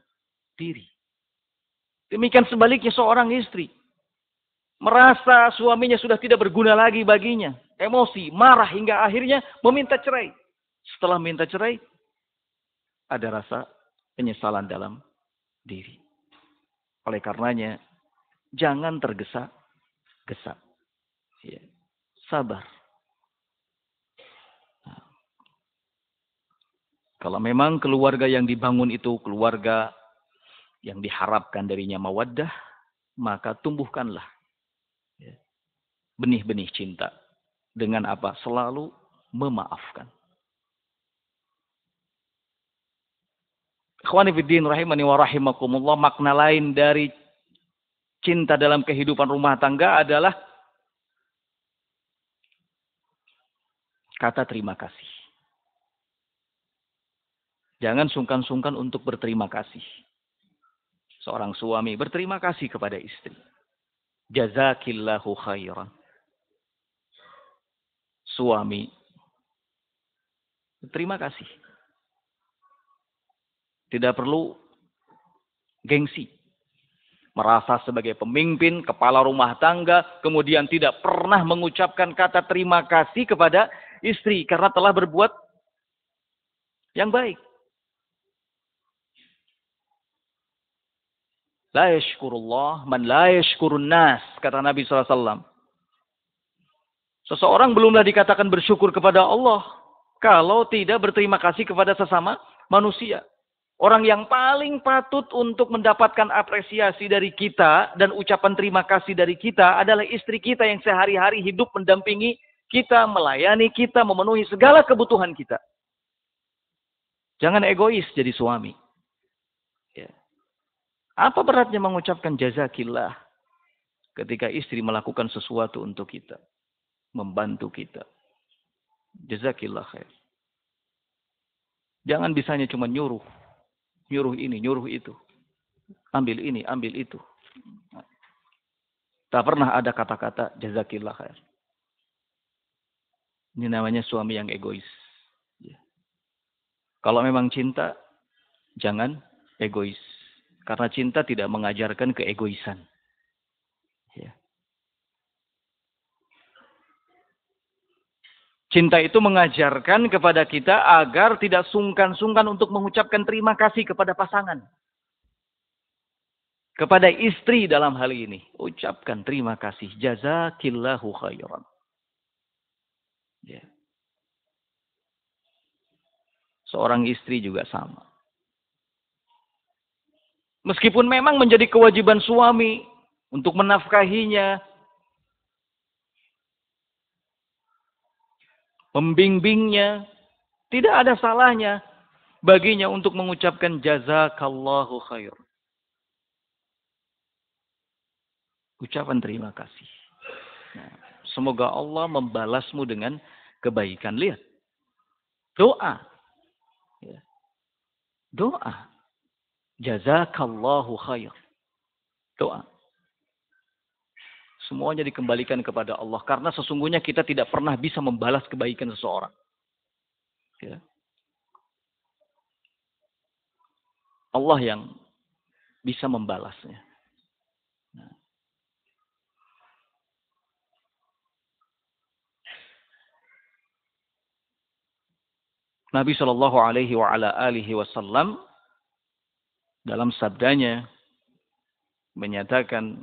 diri. Demikian sebaliknya seorang istri. Merasa suaminya sudah tidak berguna lagi baginya. Emosi, marah hingga akhirnya meminta cerai. Setelah minta cerai, ada rasa penyesalan dalam diri. Oleh karenanya, jangan tergesa-gesa. Ya. Sabar. Nah, kalau memang keluarga yang dibangun itu keluarga yang diharapkan darinya mawaddah, maka tumbuhkanlah benih-benih cinta. Dengan apa? Selalu memaafkan. Ikhwani fiddin rahimani wa rahimakumullah, makna lain dari cinta dalam kehidupan rumah tangga adalah kata terima kasih. Jangan sungkan-sungkan untuk berterima kasih. Seorang suami berterima kasih kepada istri. Jazakillahu khairan. Suami, terima kasih. Tidak perlu gengsi. Merasa sebagai pemimpin, kepala rumah tangga, kemudian tidak pernah mengucapkan kata terima kasih kepada istri karena telah berbuat yang baik. La yashkurullah man la yashkurun nas, kata Nabi SAW. Seseorang belumlah dikatakan bersyukur kepada Allah kalau tidak berterima kasih kepada sesama manusia. Orang yang paling patut untuk mendapatkan apresiasi dari kita dan ucapan terima kasih dari kita adalah istri kita yang sehari-hari hidup mendampingi kita, melayani kita, memenuhi segala kebutuhan kita. Jangan egois jadi suami. Ya. Apa beratnya mengucapkan jazakillah ketika istri melakukan sesuatu untuk kita? Membantu kita. Jazakillah khair. Jangan bisanya cuma nyuruh. Nyuruh ini, nyuruh itu. Ambil ini, ambil itu. Tak pernah ada kata-kata jazakillah khair. Ini namanya suami yang egois. Ya. Kalau memang cinta, jangan egois. Karena cinta tidak mengajarkan keegoisan. Ya. Cinta itu mengajarkan kepada kita agar tidak sungkan-sungkan untuk mengucapkan terima kasih kepada pasangan. Kepada istri dalam hal ini. Ucapkan terima kasih. Jazakillahu khairan. Ya. Seorang istri juga sama. Meskipun memang menjadi kewajiban suami untuk menafkahinya, membimbingnya, tidak ada salahnya baginya untuk mengucapkan jazakallahu khair. Ucapan terima kasih. Nah, semoga Allah membalasmu dengan kebaikan. Lihat. Doa. Ya. Doa. Jazakallahu khair. Doa. Semuanya dikembalikan kepada Allah. Karena sesungguhnya kita tidak pernah bisa membalas kebaikan seseorang. Ya. Allah yang bisa membalasnya. Nabi Shallallahu Alaihi Wasallam dalam sabdanya menyatakan,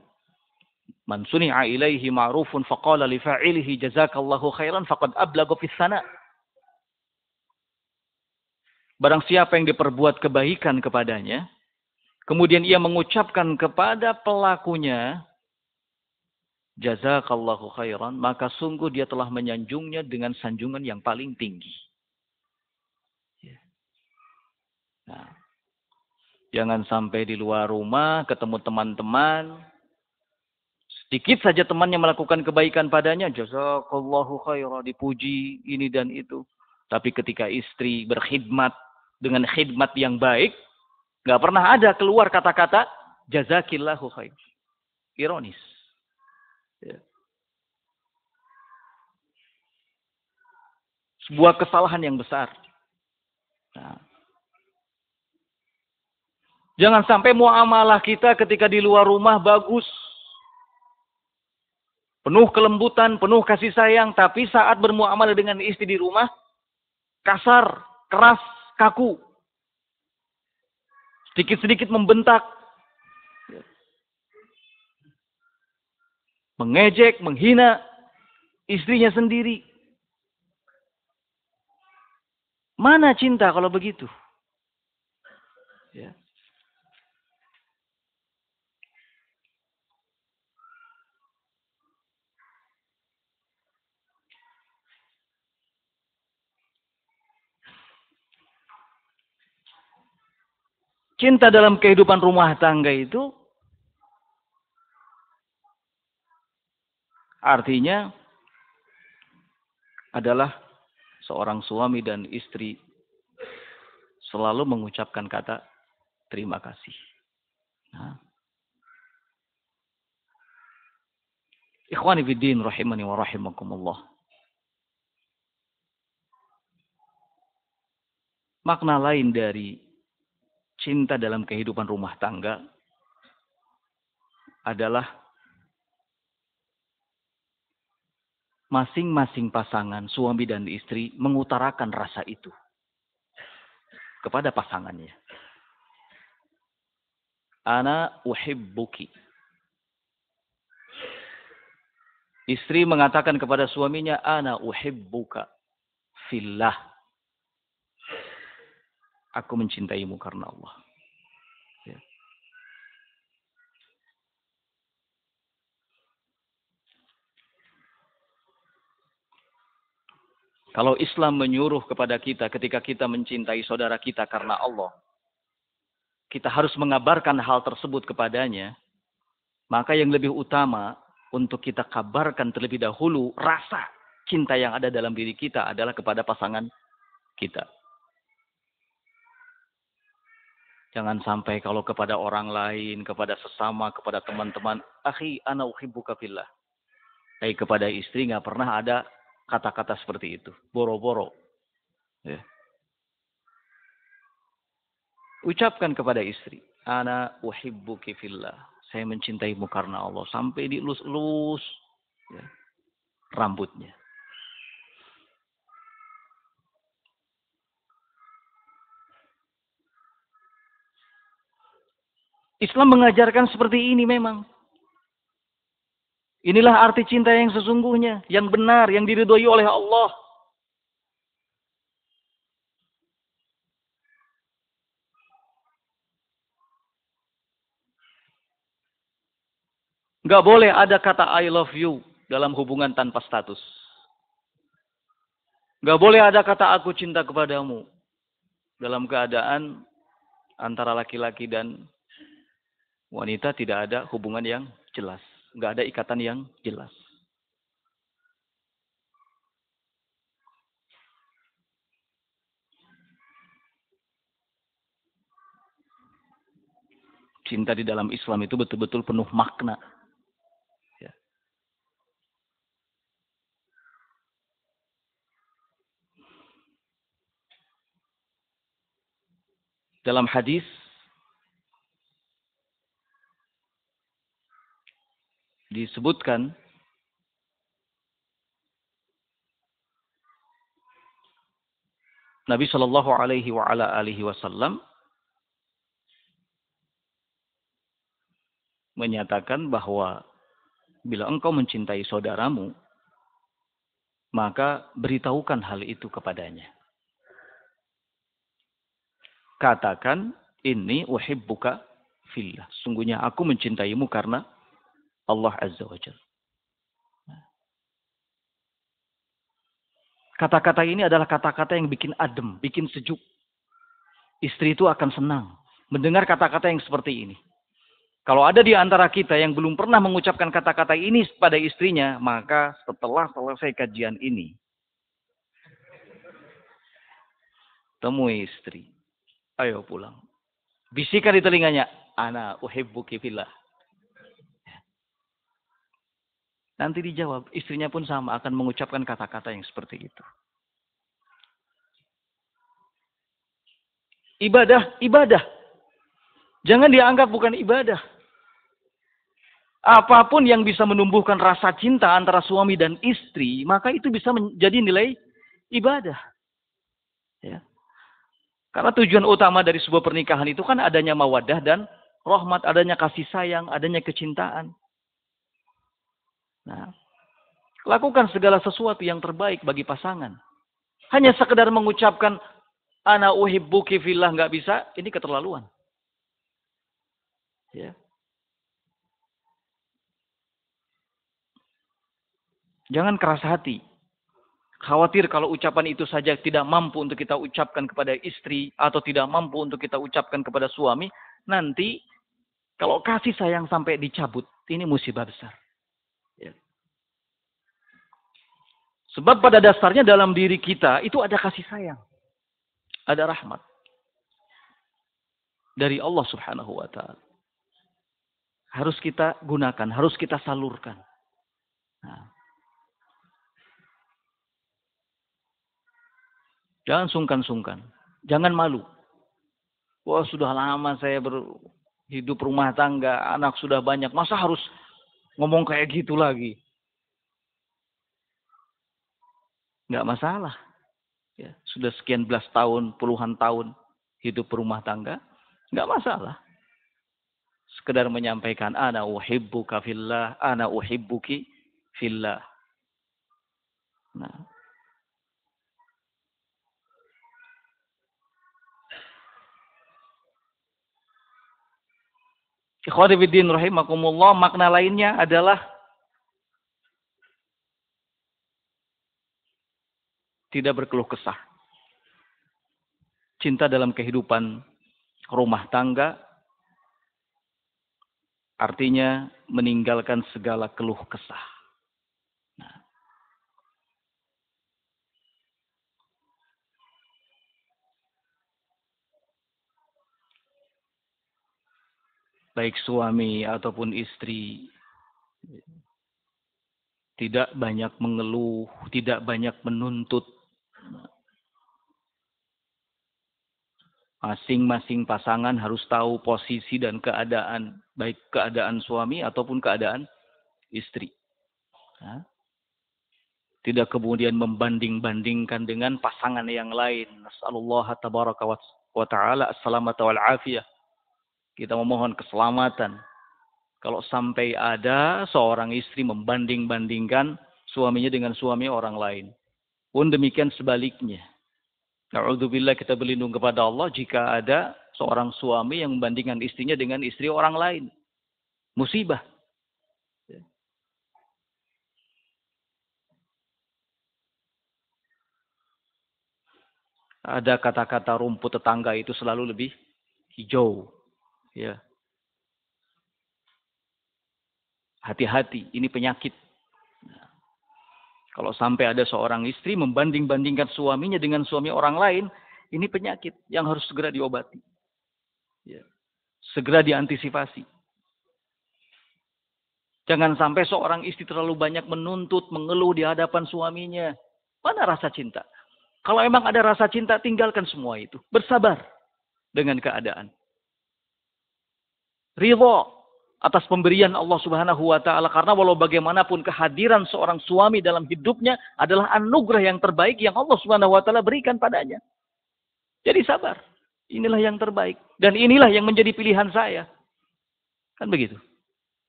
"Man suni'a ilaihi ma'rufun faqala li fa'ilihi jazakallahu khairan faqad ablagha fis sana." Barang siapa yang diperbuat kebaikan kepadanya, kemudian ia mengucapkan kepada pelakunya, jazakallahu khairan, maka sungguh dia telah menyanjungnya dengan sanjungan yang paling tinggi. Nah, jangan sampai di luar rumah ketemu teman-teman, sedikit saja temannya melakukan kebaikan padanya, jazakallahu khairan, dipuji ini dan itu. Tapi ketika istri berkhidmat dengan khidmat yang baik, nggak pernah ada keluar kata-kata jazakillahu khair. Ironis. Ya. Sebuah kesalahan yang besar. Nah, jangan sampai muamalah kita ketika di luar rumah bagus. Penuh kelembutan, penuh kasih sayang. Tapi saat bermuamalah dengan istri di rumah, kasar, keras, kaku. Sedikit-sedikit membentak. Mengejek, menghina istrinya sendiri. Mana cinta kalau begitu? Ya. Cinta dalam kehidupan rumah tangga itu artinya adalah seorang suami dan istri selalu mengucapkan kata terima kasih. Nah. Ikhwani fiddin rahimani wa rahimakumullah. Makna lain dari cinta dalam kehidupan rumah tangga adalah masing-masing pasangan, suami dan istri, mengutarakan rasa itu kepada pasangannya. Ana uhibbuki. Istri mengatakan kepada suaminya, ana uhibbuka fillah. Aku mencintaimu karena Allah. Ya. Kalau Islam menyuruh kepada kita ketika kita mencintai saudara kita karena Allah, kita harus mengabarkan hal tersebut kepadanya, maka yang lebih utama untuk kita kabarkan terlebih dahulu rasa cinta yang ada dalam diri kita adalah kepada pasangan kita. Jangan sampai kalau kepada orang lain, kepada sesama, kepada teman-teman, akhi ana uhibbuka fillah. Tapi kepada istri nggak pernah ada kata-kata seperti itu. Boro-boro. Ya. Ucapkan kepada istri, ana uhibbuki fillah. Saya mencintaimu karena Allah. Sampai dielus-elus ya, rambutnya. Islam mengajarkan seperti ini memang. Inilah arti cinta yang sesungguhnya, yang benar, yang diridhoi oleh Allah. Nggak boleh ada kata I love you dalam hubungan tanpa status. Nggak boleh ada kata aku cinta kepadamu dalam keadaan antara laki-laki dan wanita tidak ada hubungan yang jelas. Nggak ada ikatan yang jelas. Cinta di dalam Islam itu betul-betul penuh makna. Ya. Dalam hadis disebutkan Nabi Shallallahu Alaihi Wasallam menyatakan bahwa bila engkau mencintai saudaramu, maka beritahukan hal itu kepadanya. Katakan, inni uhibbuka fillah. Sungguhnya aku mencintaimu karena Allah Azza wa Jalla. Kata-kata ini adalah kata-kata yang bikin adem, bikin sejuk. Istri itu akan senang mendengar kata-kata yang seperti ini. Kalau ada di antara kita yang belum pernah mengucapkan kata-kata ini pada istrinya, maka setelah selesai kajian ini, temui istri. Ayo pulang. Bisikan di telinganya, ana uhibbuki fillah. Nanti dijawab, istrinya pun sama akan mengucapkan kata-kata yang seperti itu. Ibadah. Jangan dianggap bukan ibadah. Apapun yang bisa menumbuhkan rasa cinta antara suami dan istri, maka itu bisa menjadi nilai ibadah. Ya. Karena tujuan utama dari sebuah pernikahan itu kan adanya mawaddah dan rahmat, adanya kasih sayang, adanya kecintaan. Nah, lakukan segala sesuatu yang terbaik bagi pasangan. Hanya sekedar mengucapkan ana uhibbuki fillah nggak bisa, ini keterlaluan. Ya. Jangan keras hati. Khawatir kalau ucapan itu saja tidak mampu untuk kita ucapkan kepada istri atau tidak mampu untuk kita ucapkan kepada suami, nanti kalau kasih sayang sampai dicabut, ini musibah besar. Ya. Sebab pada dasarnya dalam diri kita itu ada kasih sayang. Ada rahmat. Dari Allah Subhanahu wa ta'ala. Harus kita gunakan, harus kita salurkan. Nah. Jangan sungkan-sungkan. Jangan malu. Wah, sudah lama saya hidup rumah tangga, anak sudah banyak. Masa harus ngomong kayak gitu lagi? Nggak masalah. Ya, sudah sekian belas tahun, puluhan tahun hidup rumah tangga, nggak masalah. Sekedar menyampaikan, ana uhibbuka fillah, ana uhibbuki fillah. Nah. Ikhwani fiddin rahimakumullah, makna lainnya adalah tidak berkeluh kesah. Cinta dalam kehidupan rumah tangga artinya meninggalkan segala keluh kesah. Nah. Baik suami ataupun istri tidak banyak mengeluh, tidak banyak menuntut. Masing-masing pasangan harus tahu posisi dan keadaan, baik keadaan suami ataupun keadaan istri. Nah. Tidak kemudian membanding-bandingkan dengan pasangan yang lain. Nasallallahu tabaraka wa ta'ala as-salamata wal afiyah. Kita memohon keselamatan. Kalau sampai ada seorang istri membanding-bandingkan suaminya dengan suami orang lain. Pun demikian sebaliknya. Na'udzubillah, kita berlindung kepada Allah jika ada seorang suami yang membandingkan istrinya dengan istri orang lain. Musibah. Ada kata-kata rumput tetangga itu selalu lebih hijau. Ya. Hati-hati, ini penyakit. Kalau sampai ada seorang istri membanding-bandingkan suaminya dengan suami orang lain, ini penyakit yang harus segera diobati. Ya. Segera diantisipasi. Jangan sampai seorang istri terlalu banyak menuntut, mengeluh di hadapan suaminya. Mana rasa cinta? Kalau emang ada rasa cinta, tinggalkan semua itu. Bersabar dengan keadaan. Ridho atas pemberian Allah Subhanahu wa taala, karena walau bagaimanapun kehadiran seorang suami dalam hidupnya adalah anugerah yang terbaik yang Allah Subhanahu wa taala berikan padanya. Jadi sabar. Inilah yang terbaik dan inilah yang menjadi pilihan saya. Kan begitu.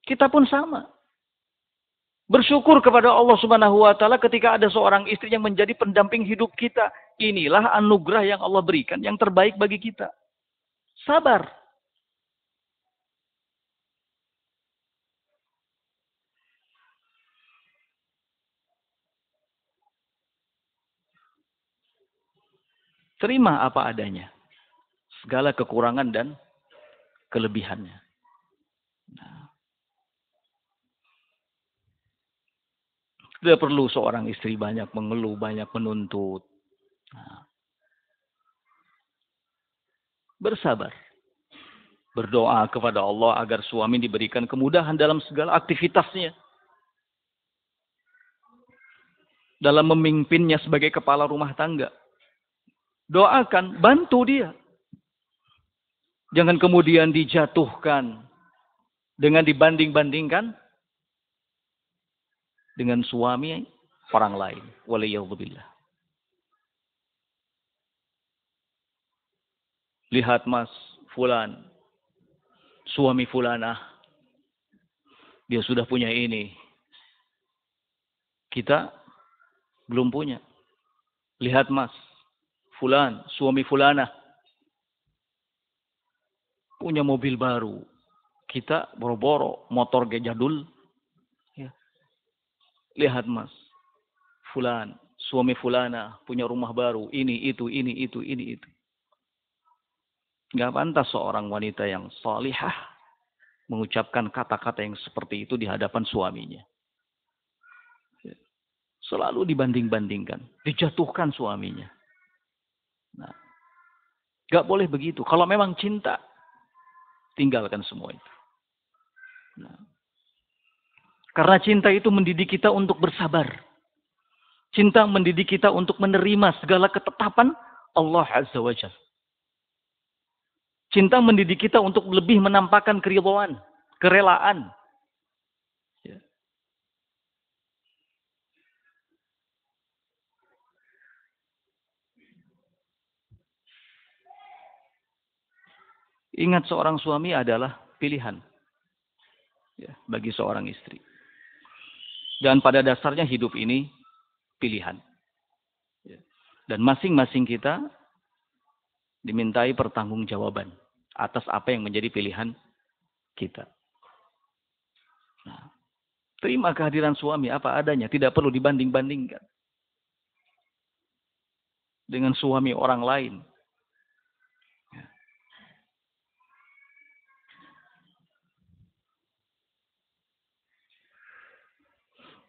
Kita pun sama. Bersyukur kepada Allah Subhanahu wa taala ketika ada seorang istri yang menjadi pendamping hidup kita. Inilah anugerah yang Allah berikan yang terbaik bagi kita. Sabar. Terima apa adanya. Segala kekurangan dan kelebihannya. Nah, tidak perlu seorang istri banyak mengeluh, banyak menuntut. Nah, bersabar. Berdoa kepada Allah agar suami diberikan kemudahan dalam segala aktivitasnya. Dalam memimpinnya sebagai kepala rumah tangga. Doakan, bantu dia. Jangan kemudian dijatuhkan dengan dibanding-bandingkan dengan suami orang lain. Waliyahzubillah. Lihat mas, fulan, suami fulanah, dia sudah punya ini. Kita belum punya. Lihat mas, fulan, suami fulanah, punya mobil baru. Kita boro-boro, motor jadul. Ya. Lihat mas, fulan, suami fulana, punya rumah baru. Ini, itu. Gak pantas seorang wanita yang salihah mengucapkan kata-kata yang seperti itu di hadapan suaminya. Selalu dibanding-bandingkan, dijatuhkan suaminya. Nah, gak boleh begitu. Kalau memang cinta, tinggalkan semua itu. Nah, karena cinta itu mendidik kita untuk bersabar. Cinta mendidik kita untuk menerima segala ketetapan Allah Azza wa Jalla. Cinta mendidik kita untuk lebih menampakkan keridhaan, kerelaan. Ya. Ingat, seorang suami adalah pilihan ya, bagi seorang istri. Dan pada dasarnya hidup ini pilihan. Ya. Dan masing-masing kita dimintai pertanggungjawaban atas apa yang menjadi pilihan kita. Nah, terima kehadiran suami apa adanya, tidak perlu dibanding-bandingkan dengan suami orang lain.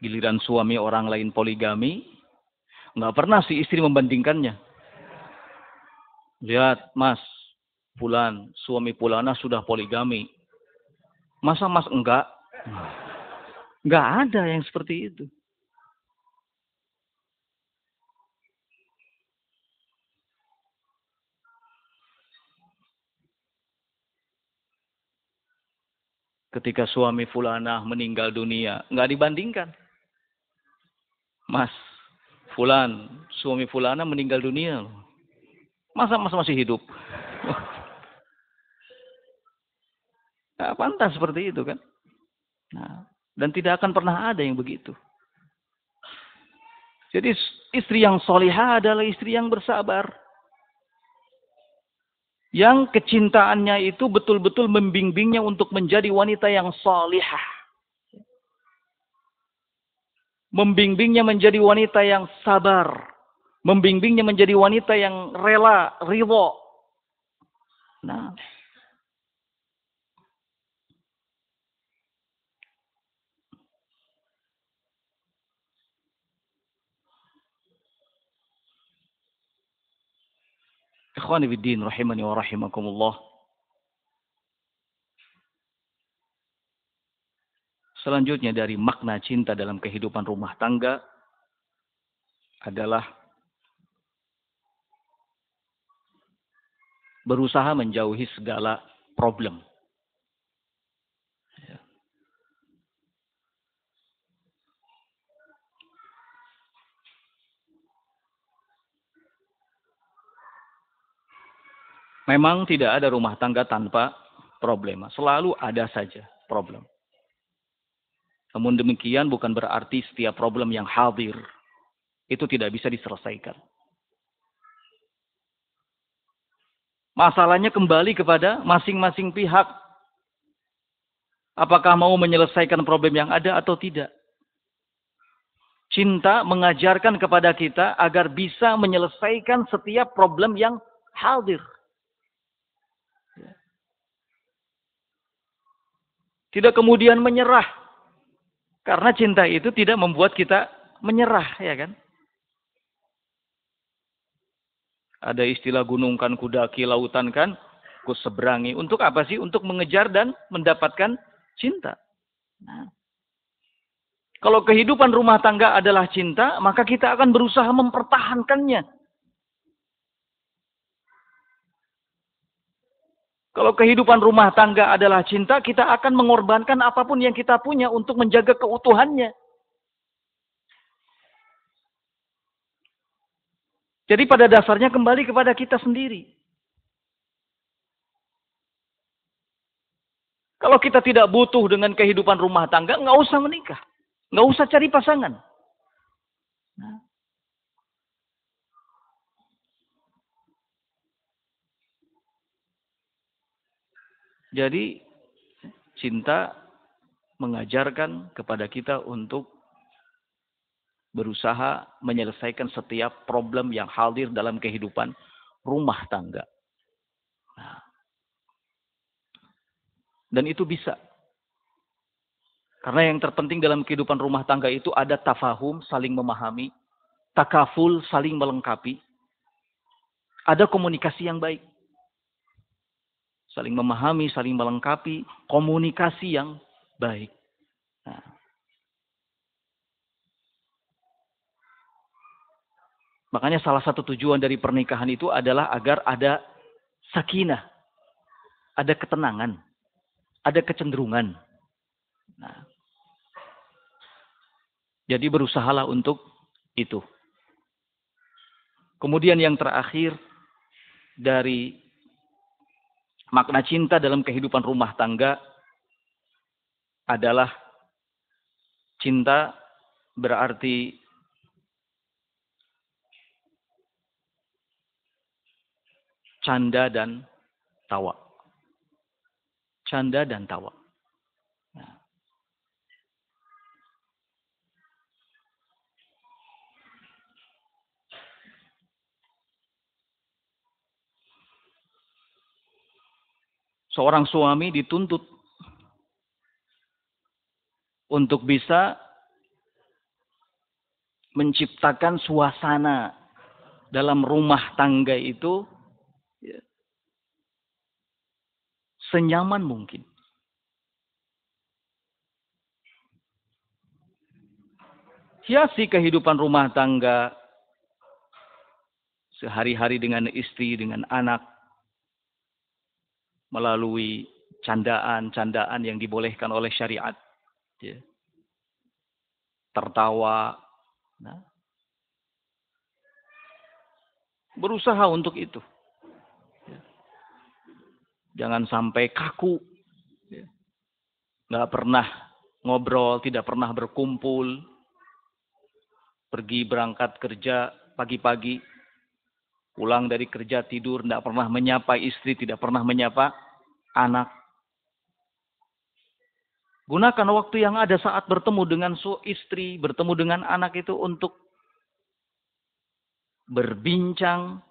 Giliran suami orang lain poligami, nggak pernah si istri membandingkannya. Lihat, mas, fulan, suami fulana sudah poligami. Masa mas enggak? Nggak ada yang seperti itu. Ketika suami fulana meninggal dunia, nggak dibandingkan. Mas, fulan, suami fulana meninggal dunia. Masa mas masih hidup? Nggak pantas seperti itu kan? Nah, dan tidak akan pernah ada yang begitu. Jadi istri yang solihah adalah istri yang bersabar. Yang kecintaannya itu betul-betul membimbingnya untuk menjadi wanita yang solihah. Membimbingnya menjadi wanita yang sabar. Membimbingnya menjadi wanita yang rela, ridho. Nah, ikhwani fiddin rahimani wa rahimakumullah. Selanjutnya dari makna cinta dalam kehidupan rumah tangga adalah berusaha menjauhi segala problem. Memang tidak ada rumah tangga tanpa problema. Selalu ada saja problem. Namun demikian bukan berarti setiap problem yang hadir itu tidak bisa diselesaikan. Masalahnya kembali kepada masing-masing pihak. Apakah mau menyelesaikan problem yang ada atau tidak. Cinta mengajarkan kepada kita agar bisa menyelesaikan setiap problem yang hadir. Tidak kemudian menyerah. Karena cinta itu tidak membuat kita menyerah, ya kan? Ada istilah gunungkan kudaki lautan kan, ku seberangi. Untuk apa sih? Untuk mengejar dan mendapatkan cinta. Nah, kalau kehidupan rumah tangga adalah cinta, maka kita akan berusaha mempertahankannya. Kalau kehidupan rumah tangga adalah cinta, kita akan mengorbankan apapun yang kita punya untuk menjaga keutuhannya. Jadi pada dasarnya kembali kepada kita sendiri. Kalau kita tidak butuh dengan kehidupan rumah tangga, nggak usah menikah. Nggak usah cari pasangan. Nah. Jadi cinta mengajarkan kepada kita untuk berusaha menyelesaikan setiap problem yang hadir dalam kehidupan rumah tangga. Nah. Dan itu bisa. Karena yang terpenting dalam kehidupan rumah tangga itu ada tafahum, saling memahami, takaful, saling melengkapi, ada komunikasi yang baik. Saling memahami, saling melengkapi, komunikasi yang baik. Nah. Makanya salah satu tujuan dari pernikahan itu adalah agar ada sakinah, ada ketenangan, ada kecenderungan. Nah. Jadi berusahalah untuk itu. Kemudian yang terakhir dari makna cinta dalam kehidupan rumah tangga adalah cinta berarti canda dan tawa. Canda dan tawa. Nah. Seorang suami dituntut untuk bisa menciptakan suasana dalam rumah tangga itu ya, senyaman mungkin. Hiasi kehidupan rumah tangga sehari-hari dengan istri, dengan anak, melalui candaan-candaan yang dibolehkan oleh syariat. Ya. Tertawa. Nah. Berusaha untuk itu. Ya. Jangan sampai kaku. Ya. Nggak pernah ngobrol, tidak pernah berkumpul. Pergi berangkat kerja pagi-pagi. Pulang dari kerja tidur, tidak pernah menyapa istri, tidak pernah menyapa anak. Gunakan waktu yang ada saat bertemu dengan istri, bertemu dengan anak itu untuk berbincang,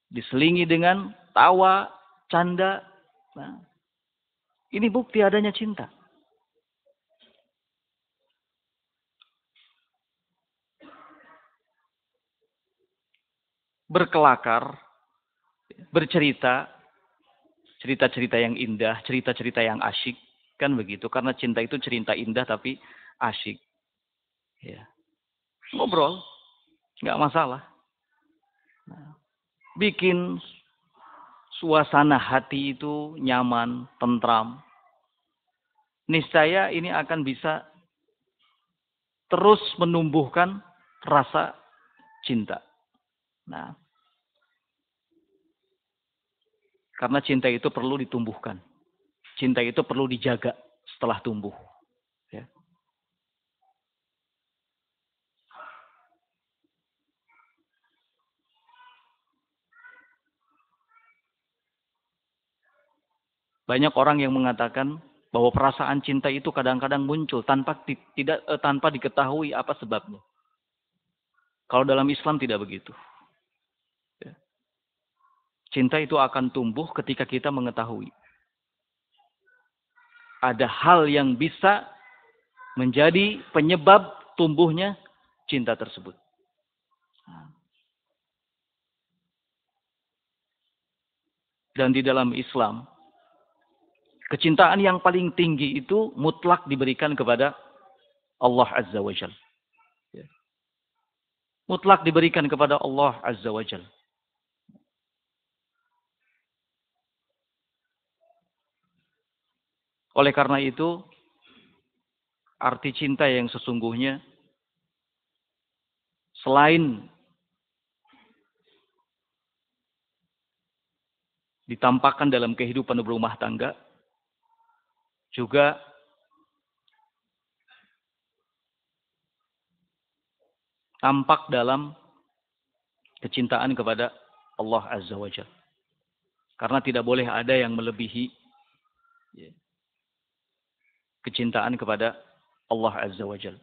diselingi dengan tawa, canda. Nah, ini bukti adanya cinta. Berkelakar, bercerita, cerita-cerita yang indah, cerita-cerita yang asyik. Kan begitu, karena cinta itu cerita indah tapi asyik. Ya. Ngobrol, nggak masalah. Nah, bikin suasana hati itu nyaman, tentram. Niscaya ini akan bisa terus menumbuhkan rasa cinta. Nah, Karena cinta itu perlu ditumbuhkan. Cinta itu perlu dijaga setelah tumbuh. Ya. Banyak orang yang mengatakan bahwa perasaan cinta itu kadang-kadang muncul tanpa diketahui apa sebabnya. Kalau dalam Islam tidak begitu. Ya. Cinta itu akan tumbuh ketika kita mengetahui ada hal yang bisa menjadi penyebab tumbuhnya cinta tersebut. Dan di dalam Islam, kecintaan yang paling tinggi itu mutlak diberikan kepada Allah Azza wa Jalla. Mutlak diberikan kepada Allah Azza wa Jalla. Oleh karena itu, arti cinta yang sesungguhnya selain ditampakkan dalam kehidupan berumah tangga, juga tampak dalam kecintaan kepada Allah Azza wa Jalla. Karena tidak boleh ada yang melebihi kecintaan kepada Allah Azza wa Jalla.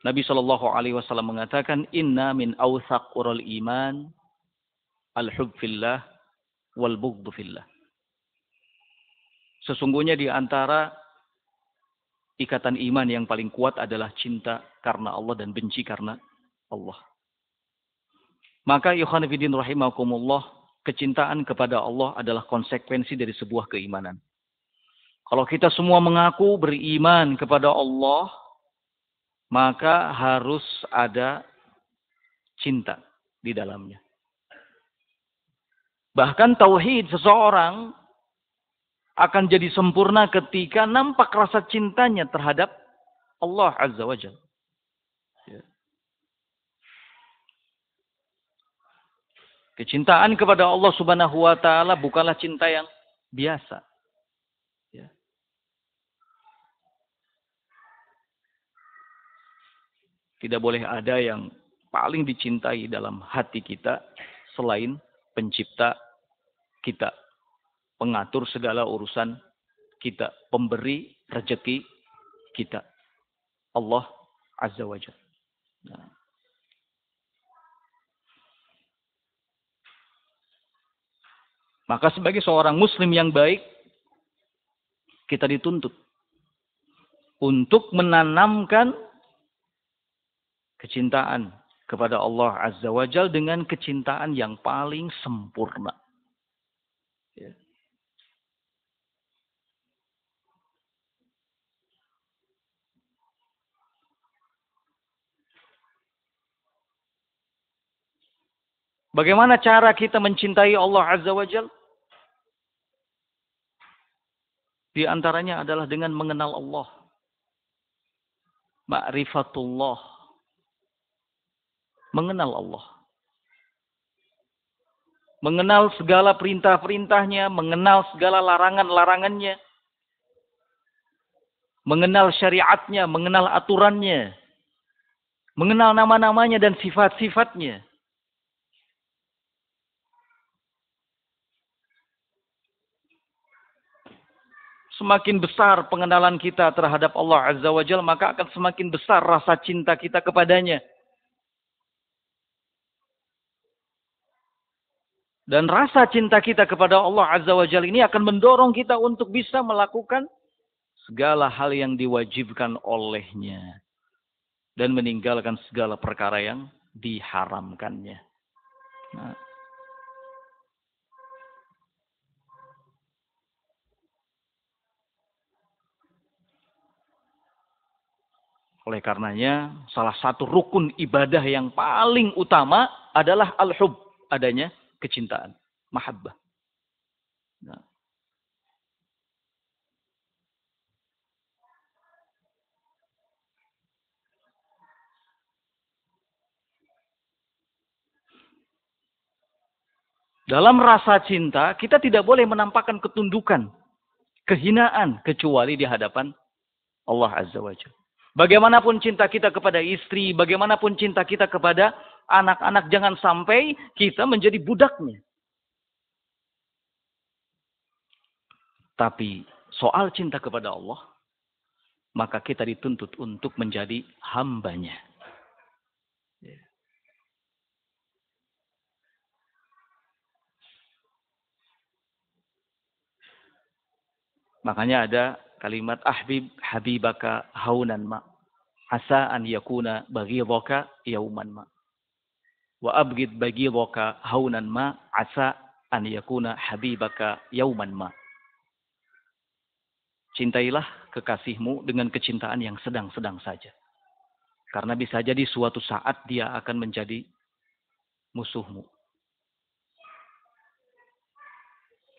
Nabi Shallallahu Alaihi Wasallam mengatakan, Inna min awthaq ural iman al-hub fillah wal bughd fillah. Sesungguhnya di antara ikatan iman yang paling kuat adalah cinta karena Allah dan benci karena Allah. Maka ikhwan fillah rahimakumullah, kecintaan kepada Allah adalah konsekuensi dari sebuah keimanan. Kalau kita semua mengaku beriman kepada Allah, maka harus ada cinta di dalamnya. Bahkan tauhid seseorang akan jadi sempurna ketika nampak rasa cintanya terhadap Allah Azza wa Jalla. Kecintaan kepada Allah Subhanahu wa Ta'ala bukanlah cinta yang biasa. Tidak boleh ada yang paling dicintai dalam hati kita selain pencipta kita, pengatur segala urusan kita, pemberi rezeki kita, Allah Azza wa Jalla. Nah. Maka sebagai seorang muslim yang baik, kita dituntut untuk menanamkan kecintaan kepada Allah Azza wa Jalla dengan kecintaan yang paling sempurna. Ya. Bagaimana cara kita mencintai Allah Azza wa Jalla? Di antaranya adalah dengan mengenal Allah. Ma'rifatullah. Mengenal Allah. Mengenal segala perintah-perintahnya, mengenal segala larangan-larangannya. Mengenal syariatnya, mengenal aturannya. Mengenal nama-namanya dan sifat-sifatnya. Semakin besar pengenalan kita terhadap Allah Azza wa Jalla, maka akan semakin besar rasa cinta kita kepadanya. Dan rasa cinta kita kepada Allah Azza wa Jalla ini akan mendorong kita untuk bisa melakukan segala hal yang diwajibkan olehnya. Dan meninggalkan segala perkara yang diharamkannya. Nah. Oleh karenanya, salah satu rukun ibadah yang paling utama adalah al-hub, adanya kecintaan, mahabbah. Nah. Dalam rasa cinta, kita tidak boleh menampakkan ketundukan, kehinaan, kecuali di hadapan Allah Azza wa Jalla. Bagaimanapun cinta kita kepada istri, bagaimanapun cinta kita kepada anak-anak, jangan sampai kita menjadi budaknya. Tapi soal cinta kepada Allah, maka kita dituntut untuk menjadi hambanya. Makanya ada kalimat habibaka haunan ma. Asa an yakuna baghidhaka yauman ma. Wa abghid baghidhaka haunan ma. Asa an yakuna habibaka yauman ma. Cintailah kekasihmu dengan kecintaan yang sedang-sedang saja. Karena bisa jadi suatu saat dia akan menjadi musuhmu.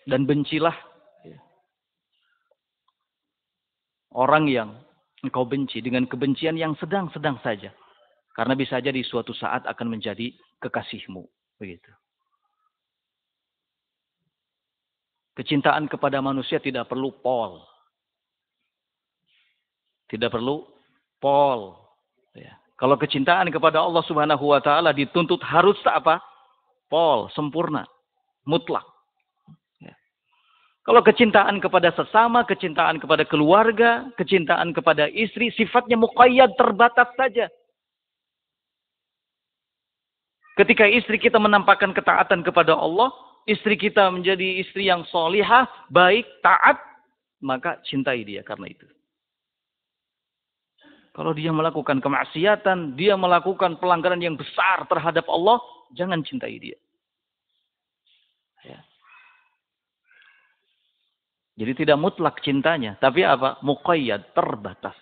Dan bencilah orang yang engkau benci dengan kebencian yang sedang-sedang saja. Karena bisa jadi suatu saat akan menjadi kekasihmu. Begitu. Kecintaan kepada manusia tidak perlu pol. Tidak perlu pol. Ya. Kalau kecintaan kepada Allah Subhanahu wa taala dituntut harus apa? Pol, sempurna, mutlak. Ya. Kalau kecintaan kepada sesama, kecintaan kepada keluarga, kecintaan kepada istri, sifatnya muqayyad, terbatas saja. Ketika istri kita menampakkan ketaatan kepada Allah, istri kita menjadi istri yang solihah, baik, taat, maka cintai dia karena itu. Kalau dia melakukan kemaksiatan, dia melakukan pelanggaran yang besar terhadap Allah, jangan cintai dia. Ya. Jadi tidak mutlak cintanya, tapi apa? Muqayyad, terbatas.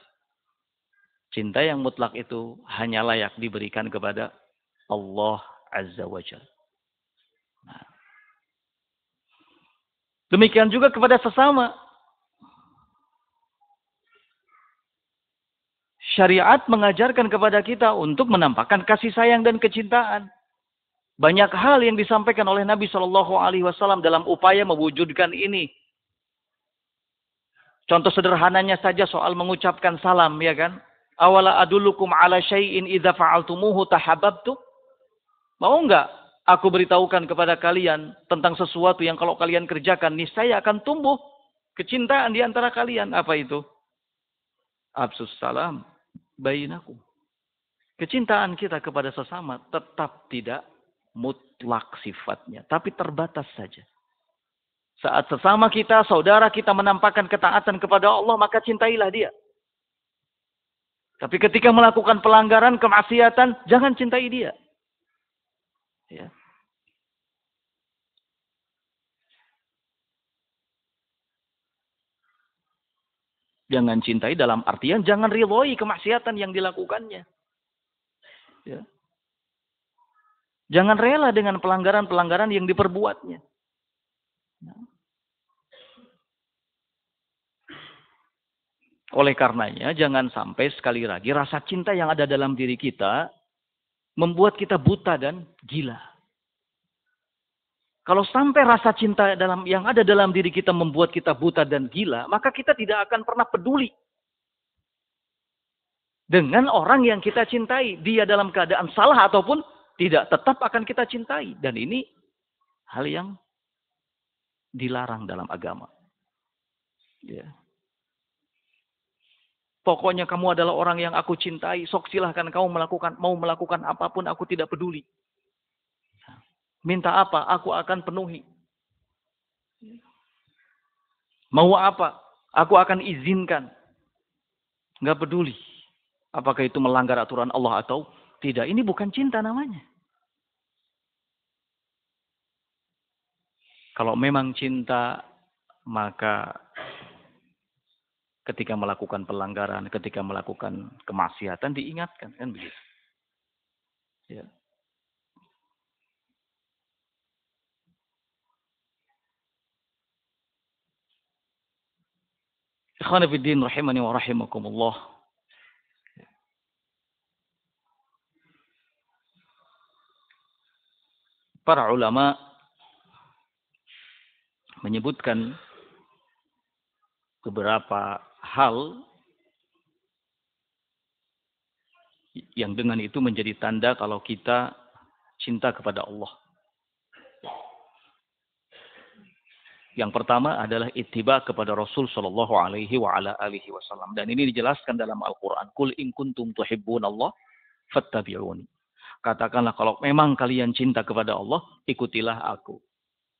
Cinta yang mutlak itu hanya layak diberikan kepada Allah Azza wa Jalla. Nah. Demikian juga kepada sesama. Syariat mengajarkan kepada kita untuk menampakkan kasih sayang dan kecintaan. Banyak hal yang disampaikan oleh Nabi Shallallahu Alaihi Wasallam dalam upaya mewujudkan ini. Contoh sederhananya saja soal mengucapkan salam, ya kan? Awala adulukum ala syai'in idza fa'altumuhu tahabbtu. Mau enggak aku beritahukan kepada kalian tentang sesuatu yang kalau kalian kerjakan niscaya akan tumbuh kecintaan di antara kalian. Apa itu? Absus salam bainakum. Kecintaan kita kepada sesama tetap tidak mutlak sifatnya, tapi terbatas saja. Saat sesama kita, saudara kita menampakkan ketaatan kepada Allah, maka cintailah dia. Tapi ketika melakukan pelanggaran, kemaksiatan, jangan cintai dia. Ya. Jangan cintai dalam artian jangan ridhoi kemaksiatan yang dilakukannya. Ya. Jangan rela dengan pelanggaran-pelanggaran yang diperbuatnya. Ya. Oleh karenanya, jangan sampai sekali lagi rasa cinta yang ada dalam diri kita membuat kita buta dan gila. Kalau sampai rasa cinta yang ada dalam diri kita membuat kita buta dan gila, maka kita tidak akan pernah peduli dengan orang yang kita cintai. Dia dalam keadaan salah ataupun tidak, tetap akan kita cintai. Dan ini hal yang dilarang dalam agama. Ya. Pokoknya kamu adalah orang yang aku cintai, sok silahkan kamu mau melakukan apapun, aku tidak peduli. Minta apa, aku akan penuhi. Mau apa, aku akan izinkan. Nggak peduli. Apakah itu melanggar aturan Allah atau tidak. Ini bukan cinta namanya. Kalau memang cinta, maka ketika melakukan pelanggaran, ketika melakukan kemaksiatan diingatkan, kan begitu. Ya. Ikhwan fillah rahimani wa rahimakumullah. Para ulama menyebutkan beberapa hal yang dengan itu menjadi tanda kalau kita cinta kepada Allah. Yang pertama adalah ittiba kepada Rasul sallallahu alaihi wa ala alihi wasallam, dan ini dijelaskan dalam Al-Qur'an. Qul in kuntum tuhibbunallah fattabi'uni. Katakanlah kalau memang kalian cinta kepada Allah, ikutilah aku.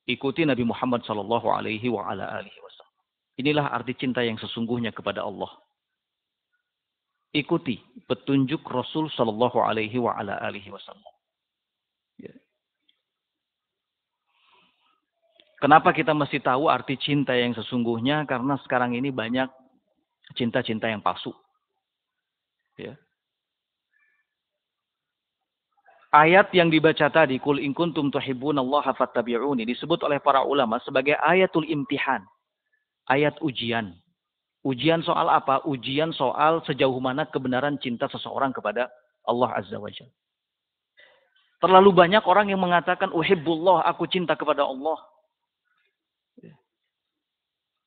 Ikuti Nabi Muhammad sallallahu alaihi wa ala alihi wasallam. Inilah arti cinta yang sesungguhnya kepada Allah. Ikuti petunjuk Rasul sallallahu alaihi wa ala alihi wasallam. Ya. Kenapa kita mesti tahu arti cinta yang sesungguhnya? Karena sekarang ini banyak cinta-cinta yang palsu. Ya. Ayat yang dibaca tadi, Qul in kuntum tuhibbunallaha fattabi'uni, disebut oleh para ulama sebagai ayatul imtihan. Ayat ujian. Ujian soal apa? Ujian soal sejauh mana kebenaran cinta seseorang kepada Allah Azza wa Jalla. Terlalu banyak orang yang mengatakan, uhibbullah, aku cinta kepada Allah.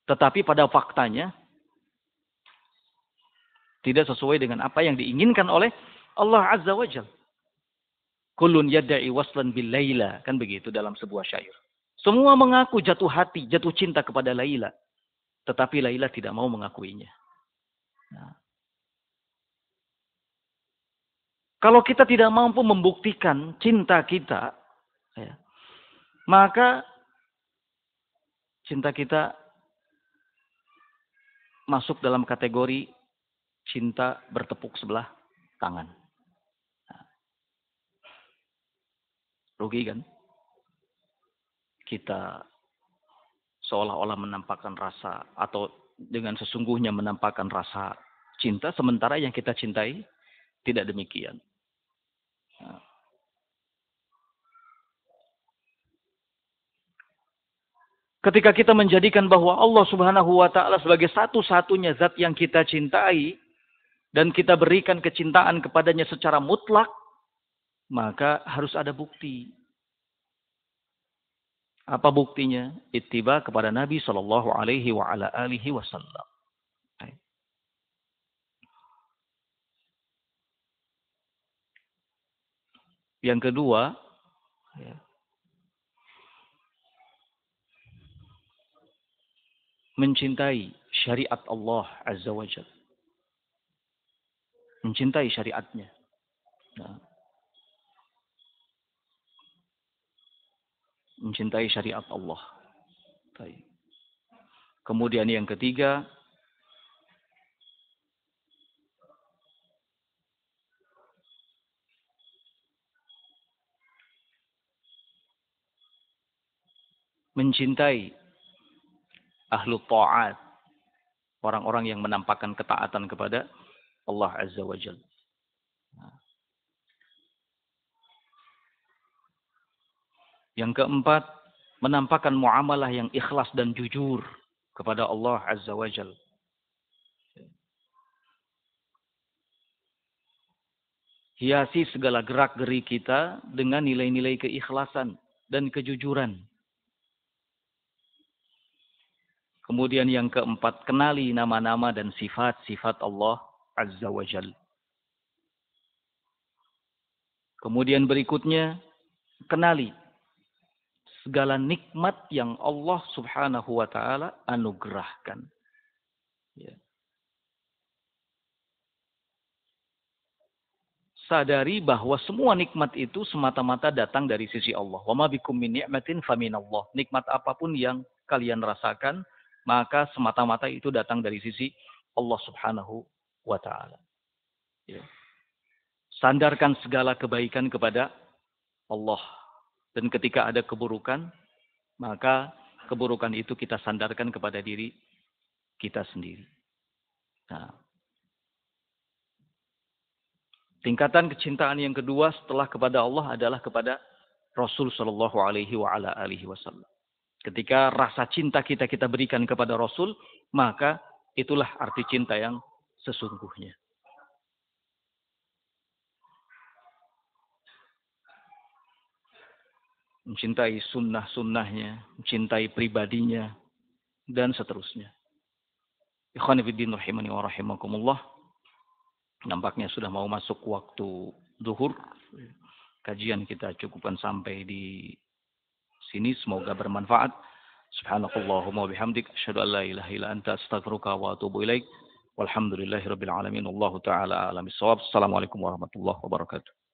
Tetapi pada faktanya, tidak sesuai dengan apa yang diinginkan oleh Allah Azza wa Jalla. Kullun yadda'i waslan bil Laila. Kan begitu dalam sebuah syair. Semua mengaku jatuh hati, jatuh cinta kepada Laila. Tetapi Laila tidak mau mengakuinya. Nah. Kalau kita tidak mampu membuktikan cinta kita, ya, maka cinta kita masuk dalam kategori cinta bertepuk sebelah tangan. Nah. Rugi kan? Kita seolah-olah menampakkan rasa atau dengan sesungguhnya menampakkan rasa cinta, sementara yang kita cintai tidak demikian. Nah. Ketika kita menjadikan bahwa Allah Subhanahu wa Ta'ala sebagai satu-satunya zat yang kita cintai dan kita berikan kecintaan kepadanya secara mutlak, maka harus ada bukti. Apa buktinya? Ittiba kepada Nabi sallallahu alaihi wa ala alihi wasallam. Yang kedua, ya, mencintai syariat Allah Azza wa Jalla. Mencintai syariatnya. Nah. Mencintai syariat Allah. Baik. Kemudian yang ketiga, mencintai ahlu ta'at, orang-orang yang menampakkan ketaatan kepada Allah Azza wa Jalla. Yang keempat, menampakkan muamalah yang ikhlas dan jujur kepada Allah Azza wa Jalla. Hiasi segala gerak-geri kita dengan nilai-nilai keikhlasan dan kejujuran. Kemudian yang keempat, kenali nama-nama dan sifat-sifat Allah Azza wa Jalla. Kemudian berikutnya, kenali segala nikmat yang Allah Subhanahu wa Ta'ala anugerahkan. Ya. Sadari bahwa semua nikmat itu semata-mata datang dari sisi Allah. Wa ma bikum min ni'matin faminallah. Nikmat apapun yang kalian rasakan, maka semata-mata itu datang dari sisi Allah Subhanahu wa Ta'ala. Ya. Sandarkan segala kebaikan kepada Allah. Dan ketika ada keburukan, maka keburukan itu kita sandarkan kepada diri kita sendiri. Nah, tingkatan kecintaan yang kedua setelah kepada Allah adalah kepada Rasul Shallallahu Alaihi Wasallam. Ketika rasa cinta kita berikan kepada Rasul, maka itulah arti cinta yang sesungguhnya. mencintai sunnah-sunnahnya, mencintai pribadinya, dan seterusnya. Ikhwani fiddin rahimani wa rahimakumullah. Nampaknya sudah mau masuk waktu zuhur. Kajian kita cukupkan sampai di sini. Semoga bermanfaat. Subhanakallahumma bihamdik. Asyhadu an la ilaha illa anta astaghfiruka wa atubu ilaik. Walhamdulillahirabbil alamin. Wallahu taala a'lam bissawab. Assalamualaikum warahmatullahi wabarakatuh.